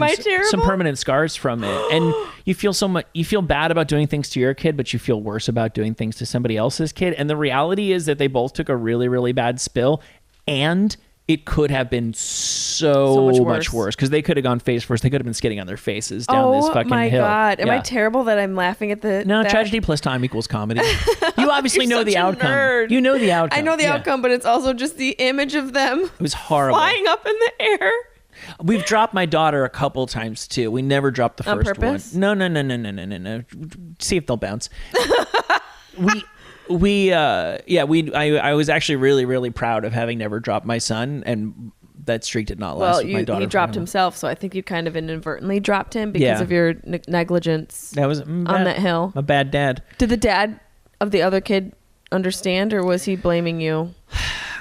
some permanent scars from it, and you feel bad about doing things to your kid, but you feel worse about doing things to somebody else's kid. And the reality is that they both took a really, really bad spill. And it could have been so much worse, because they could have gone face first. They could have been skidding on their faces down this fucking hill. Oh my God. Am I terrible that I'm laughing at the... No, tragedy plus time equals comedy. You obviously know the outcome. Nerd. You know the outcome. I know the outcome, but it's also just the image of them. It was horrible. Flying up in the air. We've dropped my daughter a couple times too. We never dropped the first one. On purpose? No. See if they'll bounce. I was actually really, really proud of having never dropped my son, and that streak did not last with my daughter. He dropped himself, so I think you kind of inadvertently dropped him because of your negligence on that hill. A bad dad. Did the dad of the other kid understand, or was he blaming you?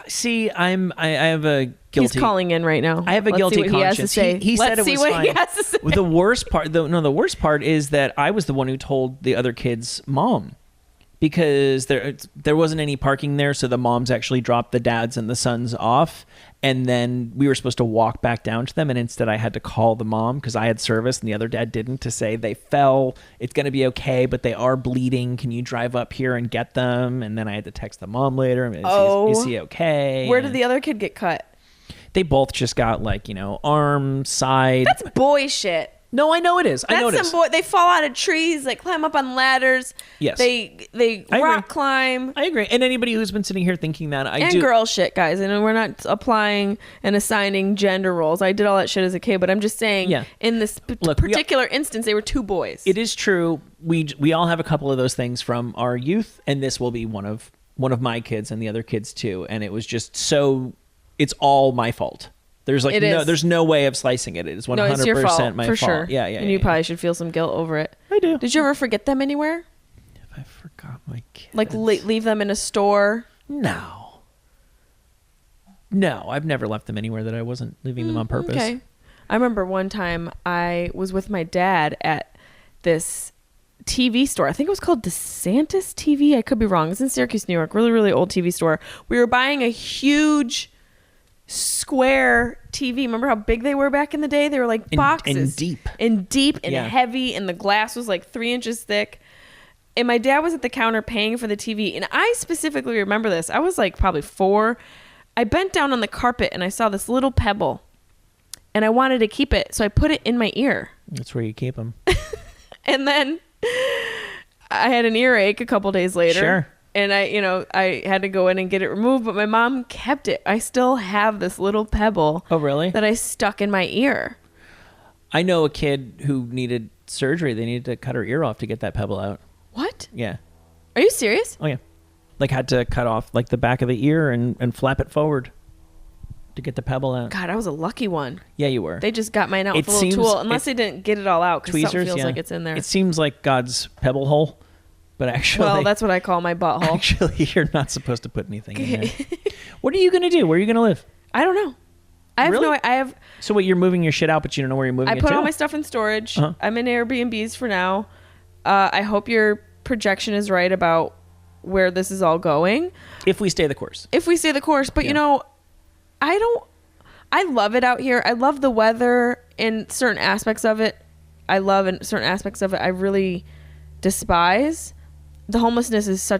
See, I have a guilty... He's calling in right now. I have a guilty conscience. He said it was fine. He has to say. The worst part is that I was the one who told the other kid's mom, because there wasn't any parking there, so the moms actually dropped the dads and the sons off, and then we were supposed to walk back down to them, and instead I had to call the mom because I had service and the other dad didn't, to say they fell, it's going to be okay, but they are bleeding, can you drive up here and get them? And then I had to text the mom later, is he okay? Where did the other kid get cut? They both just got arm, side. That's boy shit. No, I know it is. They fall out of trees. They climb up on ladders. Yes. They rock climb. I agree. And anybody who's been sitting here thinking that, girl shit, guys. And we're not applying and assigning gender roles. I did all that shit as a kid, but I'm just saying, in this particular instance, they were two boys. It is true. We all have a couple of those things from our youth, and this will be one of my kids and the other kids too. And it was just so. It's all my fault. There's no way of slicing it. It is 100% it's your fault, my for fault. Sure. Yeah. And you probably should feel some guilt over it. I do. Did you ever forget them anywhere? If I forgot my kids. Like leave them in a store? No, I've never left them anywhere that I wasn't leaving them on purpose. Okay. I remember one time I was with my dad at this TV store. I think it was called DeSantis TV. I could be wrong. It's in Syracuse, New York. Really, really old TV store. We were buying a huge square TV. Remember how big they were back in the day? They were like boxes. And deep and heavy, and the glass was like 3 inches thick. And my dad was at the counter paying for the TV. And I specifically remember this. I was like probably 4. I bent down on the carpet and I saw this little pebble. And I wanted to keep it. So I put it in my ear. That's where you keep them. And then I had an earache a couple days later. Sure. And I had to go in and get it removed, but my mom kept it. I still have this little pebble. Oh, really? That I stuck in my ear. I know a kid who needed surgery. They needed to cut her ear off to get that pebble out. What? Yeah. Are you serious? Oh, yeah. Like had to cut off like the back of the ear and flap it forward to get the pebble out. God, I was a lucky one. Yeah, you were. They just got mine out with a little tool, unless they didn't get it all out because something feels like it's in there. It seems like God's pebble hole, but actually... Well, that's what I call my butthole. Actually, you're not supposed to put anything in there. What are you going to do? Where are you going to live? I don't know. So what, you're moving your shit out, but you don't know where you're moving it to? I put all my stuff in storage. Uh-huh. I'm in Airbnbs for now. I hope your projection is right about where this is all going. If we stay the course. But I love it out here. I love the weather in certain aspects of it. I really despise. The homelessness is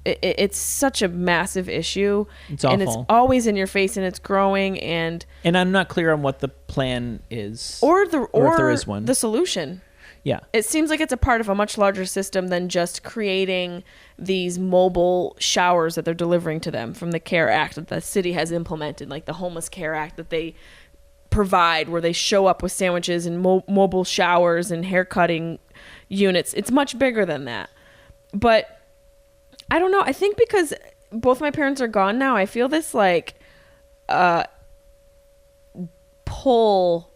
it's such a massive issue. It's awful. And it's always in your face and it's growing and I'm not clear on what the plan is. Or if there is one. The solution. Yeah. It seems like it's a part of a much larger system than just creating these mobile showers that they're delivering to them from the CARE Act that the city has implemented, like the Homeless Care Act that they provide, where they show up with sandwiches and mobile showers and hair cutting units. It's much bigger than that. But I don't know. I think because both my parents are gone now, I feel this like pull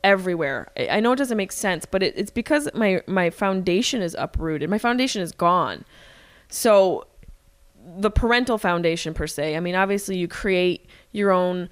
everywhere. I know it doesn't make sense, but it's because my foundation is uprooted. My foundation is gone. So the parental foundation per se, I mean, obviously you create your own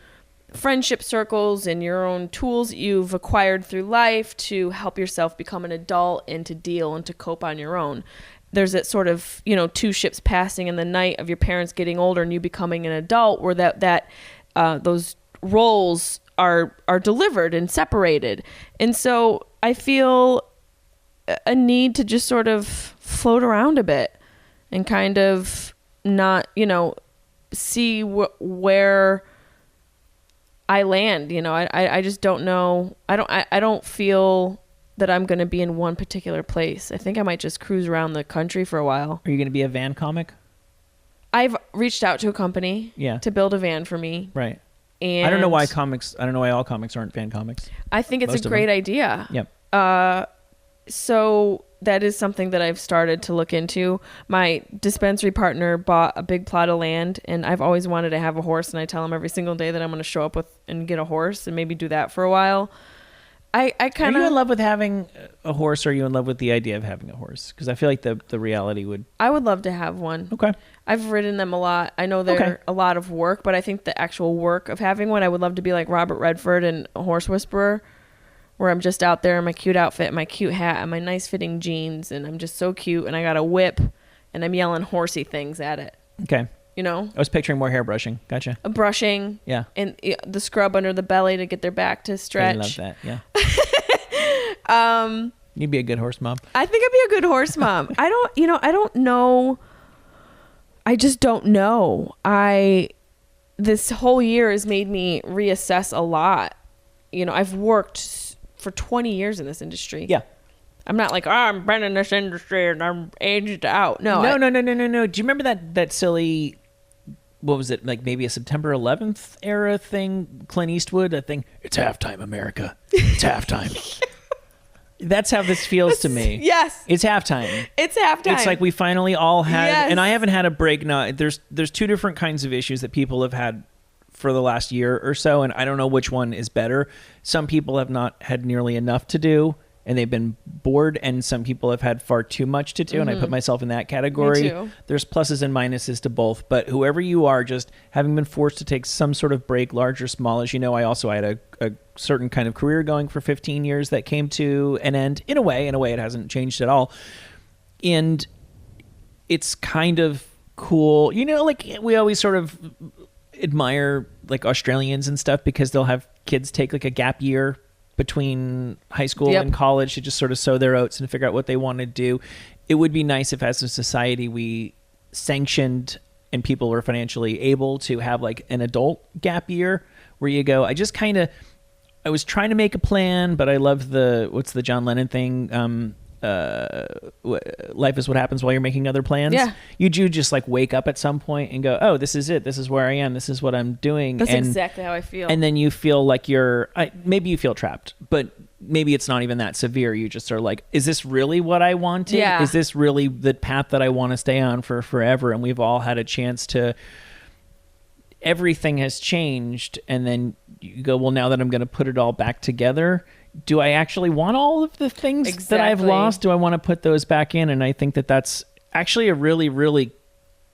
friendship circles and your own tools that you've acquired through life to help yourself become an adult and to deal and to cope on your own. There's that sort of, two ships passing in the night of your parents getting older and you becoming an adult, where those roles are delivered and separated. And so I feel a need to just sort of float around a bit and kind of not, see where I land. I just don't know. I don't feel that I'm going to be in one particular place. I think I might just cruise around the country for a while. Are you going to be a van comic? I've reached out to a company to build a van for me. Right. And I don't know why all comics aren't fan comics. I think it's a great idea. Yep. So that is something that I've started to look into. My dispensary partner bought a big plot of land, and I've always wanted to have a horse, and I tell him every single day that I'm going to show up with and get a horse and maybe do that for a while. I kind of... Are you in love with having a horse, or are you in love with the idea of having a horse? Because I feel like the reality would... I would love to have one. Okay. I've ridden them a lot. I know they're a lot of work, but I think the actual work of having one, I would love to be like Robert Redford and a Horse Whisperer, where I'm just out there in my cute outfit, my cute hat, and my nice fitting jeans, and I'm just so cute, and I got a whip, and I'm yelling horsey things at it. Okay. I was picturing more hair brushing. Gotcha. Brushing. Yeah. And the scrub under the belly to get their back to stretch. I love that. Yeah. You'd be a good horse mom. I think I'd be a good horse mom. I don't know. I just don't know. This whole year has made me reassess a lot. I've worked for 20 years in this industry. Yeah. I'm not like, I've been in this industry and I'm aged out. No. No. Do you remember that silly, what was it, like maybe a September 11th era thing? Clint Eastwood, that thing, it's halftime, America. It's halftime. That's how this feels to me. Yes. It's halftime. It's halftime. It's like we finally all had, and I haven't had a break now. There's two different kinds of issues that people have had for the last year or so, and I don't know which one is better. Some people have not had nearly enough to do, and they've been bored, and some people have had far too much to do, and I put myself in that category. Me too. There's pluses and minuses to both, but whoever you are, just having been forced to take some sort of break, large or small. As you know, I had a certain kind of career going for 15 years that came to an end. In a way, it hasn't changed at all. And it's kind of cool. Like we always sort of admire like Australians and stuff because they'll have kids take like a gap year between high school and college to just sort of sow their oats and figure out what they want to do. It would be nice if as a society we sanctioned and people were financially able to have like an adult gap year where you go, I was trying to make a plan, but I love what's the John Lennon thing? life is what happens while you're making other plans. Yeah. You do just like wake up at some point and go, oh, this is it. This is where I am. This is what I'm doing. That's exactly how I feel. And then you feel like maybe you feel trapped, but maybe it's not even that severe. You just are like, is this really what I wanted? Yeah. Is this really the path that I want to stay on for forever? And we've all had a chance to, everything has changed. And then you go, well, now that I'm going to put it all back together, do I actually want all of the things that I've lost? Do I want to put those back in? And I think that that's actually a really, really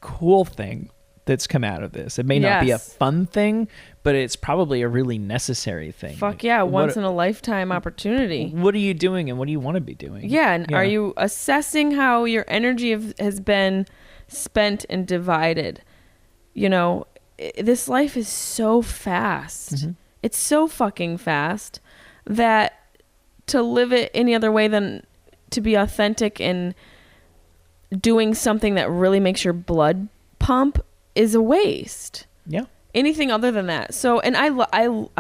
cool thing that's come out of this. It may not be a fun thing, but it's probably a really necessary thing. Fuck yeah, once in a lifetime opportunity. What are you doing and what do you want to be doing? Yeah, and are you assessing how your energy has been spent and divided? You know, this life is so fast. Mm-hmm. It's so fucking fast that to live it any other way than to be authentic and doing something that really makes your blood pump is a waste. Yeah. Anything other than that. So, and I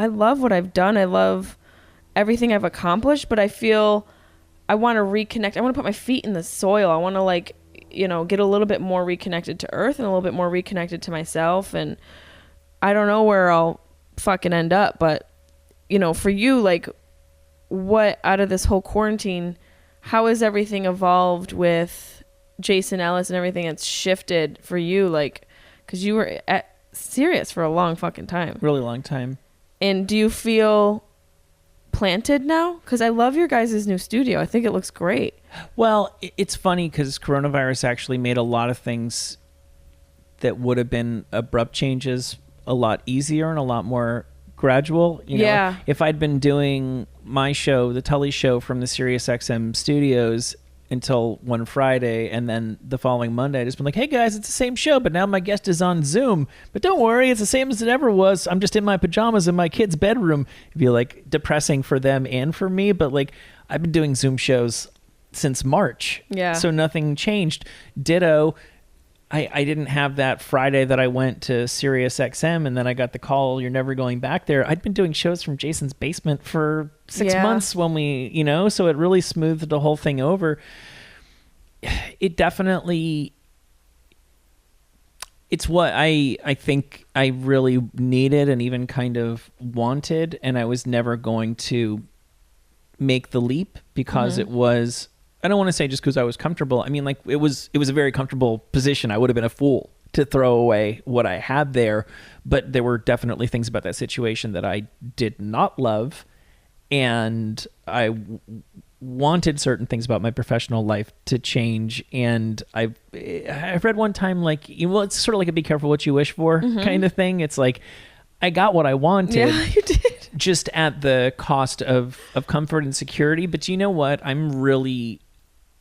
love what I've done. I love everything I've accomplished, but I feel I want to reconnect. I want to put my feet in the soil. I want to like, you know, get a little bit more reconnected to earth and a little bit more reconnected to myself. And I don't know where I'll fucking end up, but you know, for you, like, what out of this whole quarantine, how has everything evolved with Jason Ellis and everything that's shifted for you? Like, because you were serious for a long fucking time. Really long time. And do you feel planted now? Because I love your guys' new studio. I think it looks great. Well, it's funny because coronavirus actually made a lot of things that would have been abrupt changes a lot easier and a lot more gradual. You know, yeah. If I'd been doing my show, the Tully show from the SiriusXM studios until one Friday, and then the following Monday, I just been like, hey guys, it's the same show, but now my guest is on Zoom. But don't worry, it's the same as it ever was. I'm just in my pajamas in my kid's bedroom. It'd be like depressing for them and for me, but like I've been doing Zoom shows since March. Yeah. So nothing changed. Ditto. I didn't have that Friday that I went to SiriusXM and then I got the call, you're never going back there. I'd been doing shows from Jason's basement for 6 months when we, you know, so it really smoothed the whole thing over. It definitely, it's what I think I really needed and even kind of wanted, and I was never going to make the leap because it was, I don't want to say just because I was comfortable. I mean, like it was a very comfortable position. I would have been a fool to throw away what I had there, but there were definitely things about that situation that I did not love, and I wanted certain things about my professional life to change. And I've read one time, like, well, it's sort of like a be careful what you wish for kind of thing. It's like I got what I wanted. Yeah, you did. Just at the cost of comfort and security. But you know what?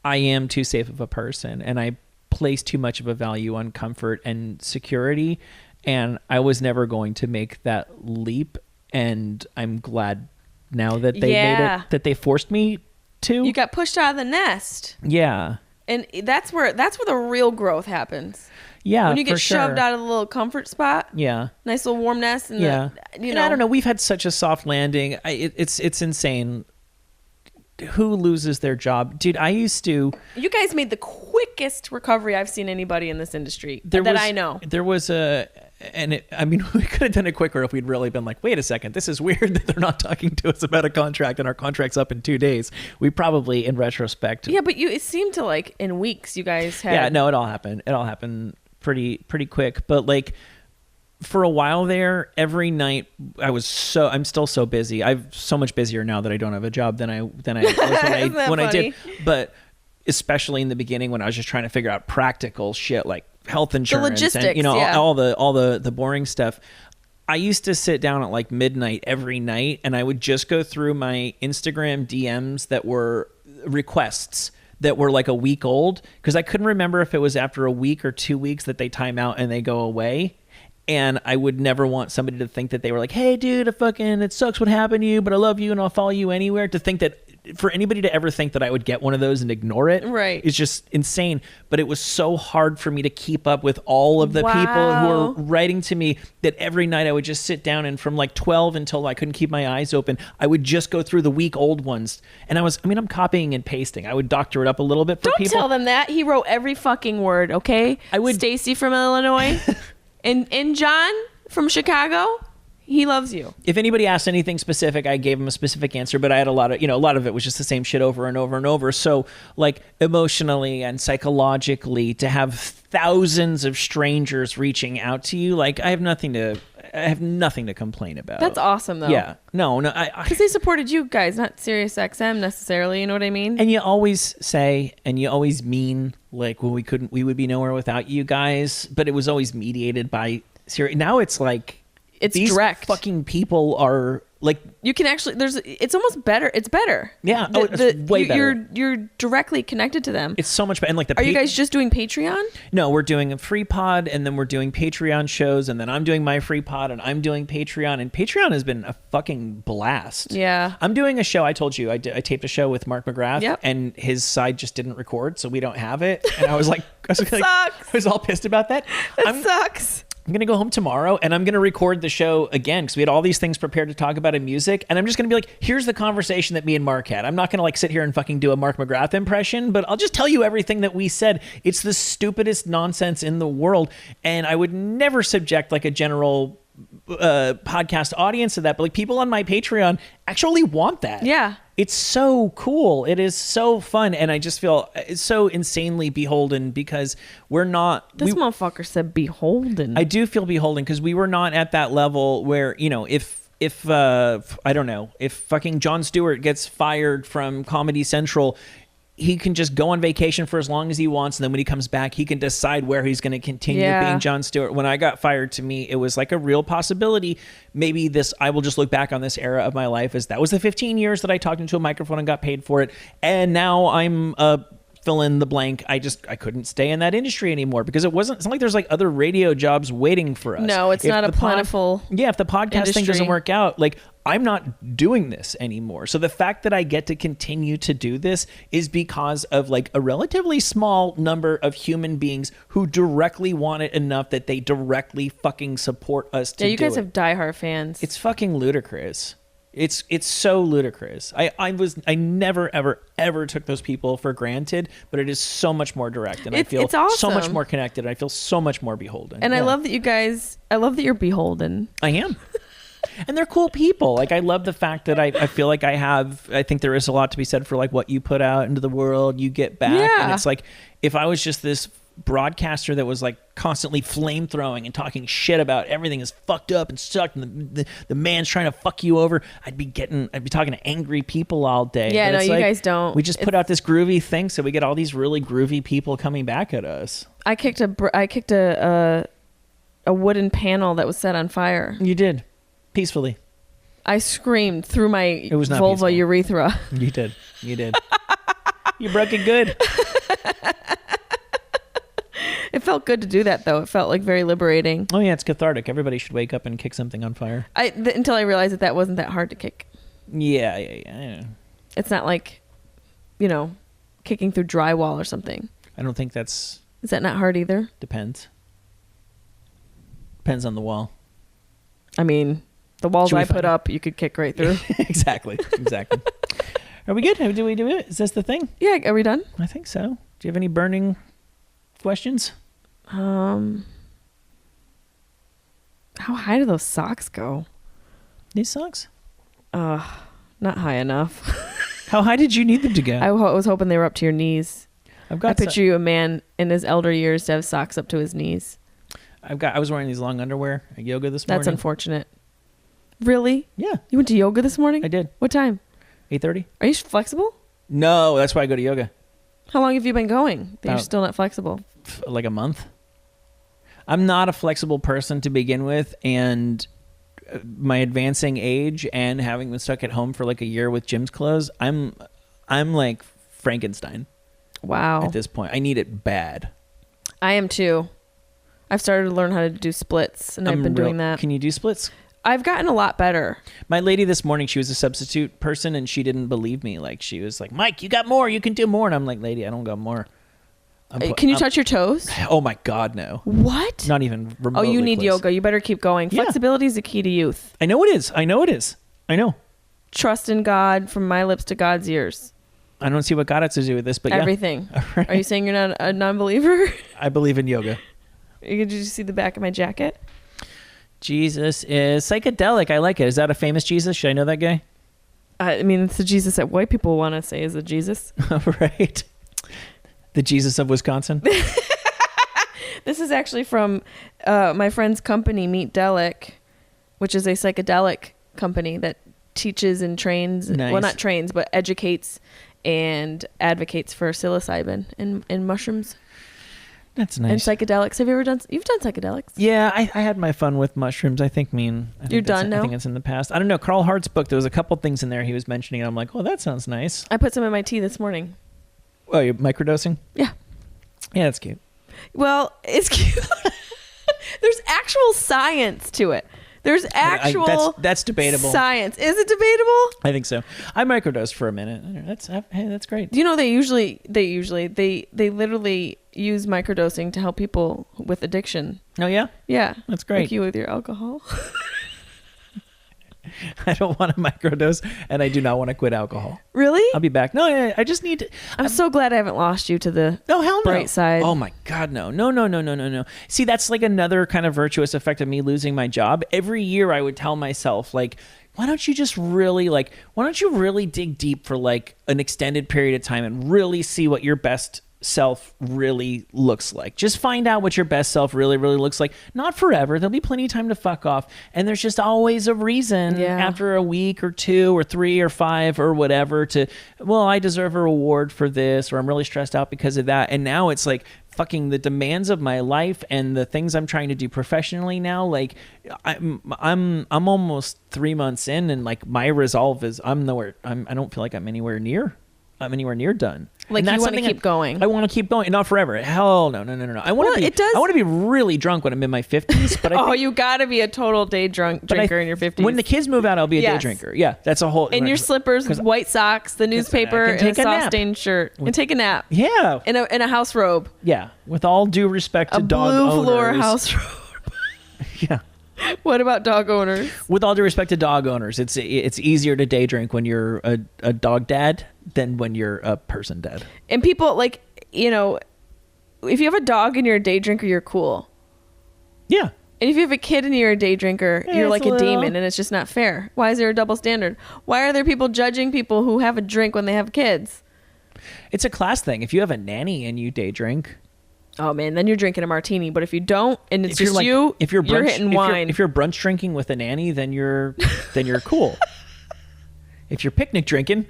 I am too safe of a person, and I place too much of a value on comfort and security, and I was never going to make that leap, and I'm glad now that they made it, that they forced me to. You got pushed out of the nest. Yeah. And that's where the real growth happens. Yeah, when you get shoved out of the little comfort spot. Yeah. Nice little warm nest. And yeah. And I don't know. We've had such a soft landing. It's insane. Who loses their job? Dude, I used to... You guys made the quickest recovery I've seen anybody in this industry I know. There was we could have done it quicker if we'd really been like, wait a second, this is weird that they're not talking to us about a contract and our contract's up in 2 days. We probably, in retrospect... Yeah, but it seemed to like in weeks you guys had... Yeah, no, it all happened. It all happened pretty quick. But like... For a while there, every night I'm still so busy. I'm so much busier now that I don't have a job than I was when I did. But especially in the beginning when I was just trying to figure out practical shit like health insurance, the logistics, and all the boring stuff. I used to sit down at like midnight every night, and I would just go through my Instagram DMs that were requests that were like a week old, because I couldn't remember if it was after a week or 2 weeks that they time out and they go away. And I would never want somebody to think that they were like, hey, dude, it sucks what happened to you, but I love you and I'll follow you anywhere. To think that for anybody to ever think that I would get one of those and ignore it, right, is just insane. But it was so hard for me to keep up with all of the people who were writing to me that every night I would just sit down and from like 12 until I couldn't keep my eyes open, I would just go through the week old ones. And I'm copying and pasting. I would doctor it up a little bit for people. Don't tell them that. He wrote every fucking word, okay? Stacy from Illinois and John from Chicago. He loves you. If anybody asked anything specific, I gave him a specific answer, but I had a lot of it was just the same shit over and over and over. So like emotionally and psychologically, to have thousands of strangers reaching out to you, like I have nothing to complain about. That's awesome though. Yeah. No. Because they supported you guys, not Sirius XM necessarily, you know what I mean? And you always say, and you always mean, like, well, we would be nowhere without you guys, but it was always mediated by Sirius. Now it's like, it's these direct. Fucking people are like, you can actually, it's almost better. It's better. Yeah. It's way better. You're directly connected to them. It's so much better. And like are you guys just doing Patreon? No, we're doing a free pod, and then we're doing Patreon shows, and then I'm doing my free pod, and I'm doing Patreon, and Patreon has been a fucking blast. Yeah. I'm doing a show. I told you I taped a show with Mark McGrath, yep, and his side just didn't record, so we don't have it. And I was like, sucks. I was all pissed about that. That sucks. I'm going to go home tomorrow and I'm going to record the show again because we had all these things prepared to talk about in music. And I'm just going to be like, here's the conversation that me and Mark had. I'm not going to like sit here and fucking do a Mark McGrath impression, but I'll just tell you everything that we said. It's the stupidest nonsense in the world. And I would never subject like a general podcast audience to that. But like people on my Patreon actually want that. Yeah. It's so cool. It is so fun. And I just feel it's so insanely beholden because we're not... This motherfucker said beholden. I do feel beholden because we were not at that level where, you know, if I don't know, if fucking Jon Stewart gets fired from Comedy Central, he can just go on vacation for as long as he wants, and then when he comes back, he can decide where he's going to continue being Jon Stewart. When I got fired, to me, it was like a real possibility. Maybe I will just look back on this era of my life as that was the 15 years that I talked into a microphone and got paid for it, and now I'm fill in the blank. I couldn't stay in that industry anymore because it's not like there's like other radio jobs waiting for us. No, it's not a plentiful if the podcast industry thing doesn't work out, like I'm not doing this anymore. So the fact that I get to continue to do this is because of like a relatively small number of human beings who directly want it enough that they directly fucking support us to do it. Yeah, you guys have diehard fans. It's fucking ludicrous. It's so ludicrous. I never ever took those people for granted, but it is so much more direct, and I feel it's awesome. so much more connected. And I feel so much more beholden. And I love that I love that you're beholden. I am. And they're cool people. Like I love the fact that I feel like I think there is a lot to be said for like what you put out into the world, you get back. Yeah. And it's like if I was just this broadcaster that was like constantly flame throwing and talking shit about everything is fucked up and sucked and the man's trying to fuck you over, I'd be talking to angry people all day. Yeah, but no, it's you like, guys don't. We just put out this groovy thing, so we get all these really groovy people coming back at us. I kicked a wooden panel that was set on fire. You did. Peacefully. I screamed through my it was not vulva peaceful. urethra. You did. You broke it good. It felt good to do that, though. It felt like very liberating. Oh yeah, it's cathartic. Everybody should wake up and kick something on fire. Until I realized that wasn't that hard to kick. Yeah. It's not like, kicking through drywall or something. I don't think that's... Is that not hard either? Depends on the wall. I mean, the walls I put up, you could kick right through. Exactly. Are we good? Do we do it? Is this the thing? Yeah, are we done? I think so. Do you have any burning questions? How high do those socks go? These socks? Not high enough. How high did you need them to go? I was hoping they were up to your knees. I picture you a man in his elder years to have socks up to his knees. I was wearing these long underwear at yoga this morning. That's unfortunate. Really? Yeah. You went to yoga this morning? I did. What time? 8:30. Are you flexible? No, that's why I go to yoga. How long have you been going that you're still not flexible? Like a month. I'm not a flexible person to begin with, and my advancing age and having been stuck at home for like a year with gym's clothes, I'm like Frankenstein. Wow. At this point, I need it bad. I am too. I've started to learn how to do splits, and I've been doing that. Can you do splits? I've gotten a lot better. My lady this morning, she was a substitute person, and she didn't believe me. Like, she was like, Mike, you got more. You can do more. And I'm like, lady, I don't got more. Can you touch your toes? Oh, my God, no. What? Not even remotely Oh, you need close. yoga. You better keep going. Yeah. Flexibility is the key to youth. I know it is. I know. Trust in God from my lips to God's ears. I don't see what God has to do with this, but Everything. Yeah. Right. Are you saying you're not a non-believer? I believe in yoga. Did you see the back of my jacket? Jesus is psychedelic. I like it. Is that a famous Jesus? Should I know that guy? I mean, it's the Jesus that white people want to say is a Jesus. Right. The Jesus of Wisconsin. This is actually from my friend's company, Meet Delic, which is a psychedelic company that teaches and trains, Nice. well, not trains, but educates and advocates for psilocybin and mushrooms. That's nice. And psychedelics. Have you ever done? You've done psychedelics. Yeah, I had my fun with mushrooms. I think You're done now? I think it's in the past. I don't know. Carl Hart's book, there was a couple things in there he was mentioning, and I'm like, oh, that sounds nice. I put some in my tea this morning. Oh, you're microdosing? Yeah. Yeah, that's cute. Well, it's cute. There's actual science to it. There's actual that's debatable. science. Is it debatable? I think so. I microdosed for a minute. That's great. Do you know they literally use microdosing to help people with addiction? Oh yeah, Yeah, that's great. Like you with your alcohol. I don't want to microdose, and I do not want to quit alcohol. Really? I'll be back. No, I just need to. I'm so glad I haven't lost you to the hell no. bright side. Oh my God, no. See, that's like another kind of virtuous effect of me losing my job. Every year I would tell myself, like, why don't you really dig deep for like an extended period of time and really see what your best self really looks like. Just find out what your best self really looks like. Not forever. There'll be plenty of time to fuck off, and there's just always a reason after a week or 2 or 3 or 5 or whatever to, well, I deserve a reward for this, or I'm really stressed out because of that. And now it's like fucking the demands of my life and the things I'm trying to do professionally now. Like I'm almost 3 months in, and like my resolve is I don't feel like I'm anywhere near done. Like, you want to keep going. I want to keep going. Not forever. Hell no. I want to be really drunk when I'm in my 50s. But you got to be a total day drinker in your 50s. When the kids move out, I'll be a day drinker. Yeah, that's a whole. In your slippers, white socks, the newspaper, and a soft-stained shirt, and take a nap. Yeah. In a house robe. Yeah. With all due respect to dog owners. A blue floor house robe. Yeah. What about dog owners? With all due respect to dog owners, it's easier to day drink when you're a dog dad than when you're a person dad. And people, like, you know, if you have a dog and you're a day drinker, you're cool. Yeah. And if you have a kid and you're a day drinker, you're like a demon, and it's just not fair. Why is there a double standard? Why are there people judging people who have a drink when they have kids? It's a class thing. If you have a nanny and you day drink, oh man, then you're drinking a martini. But if you don't, and it's just if you're hitting wine. If you're brunch drinking with a nanny, then you're cool. If you're picnic drinking,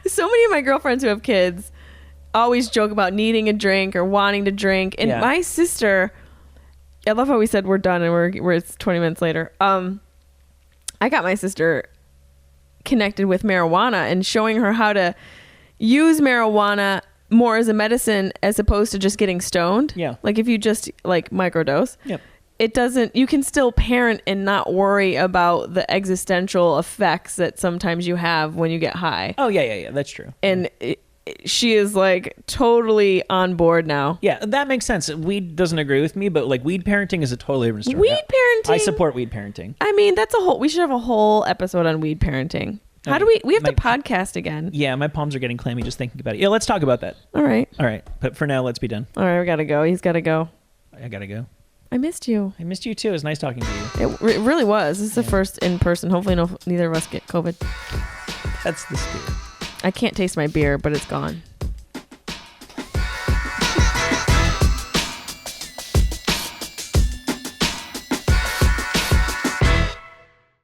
so many of my girlfriends who have kids always joke about needing a drink or wanting to drink. And my sister, I love how we said we're done and we're it's 20 minutes later. I got my sister connected with marijuana and showing her how to use marijuana more as a medicine as opposed to just getting stoned. Yeah. Like if you just like microdose. Yep. You can still parent and not worry about the existential effects that sometimes you have when you get high. Oh yeah, that's true. And she is like totally on board now. Yeah, that makes sense. Weed doesn't agree with me, but like weed parenting is a totally different story. Weed parenting. I support weed parenting. I mean, we should have a whole episode on weed parenting. How do we have to podcast again? Yeah, my palms are getting clammy just thinking about it. Yeah, let's talk about that. All right. But for now, let's be done. All right, we got to go. He's got to go. I got to go. I missed you. I missed you too. It was nice talking to you. It really was. This is the first in person. Hopefully neither of us get COVID. That's the spirit. I can't taste my beer, but it's gone.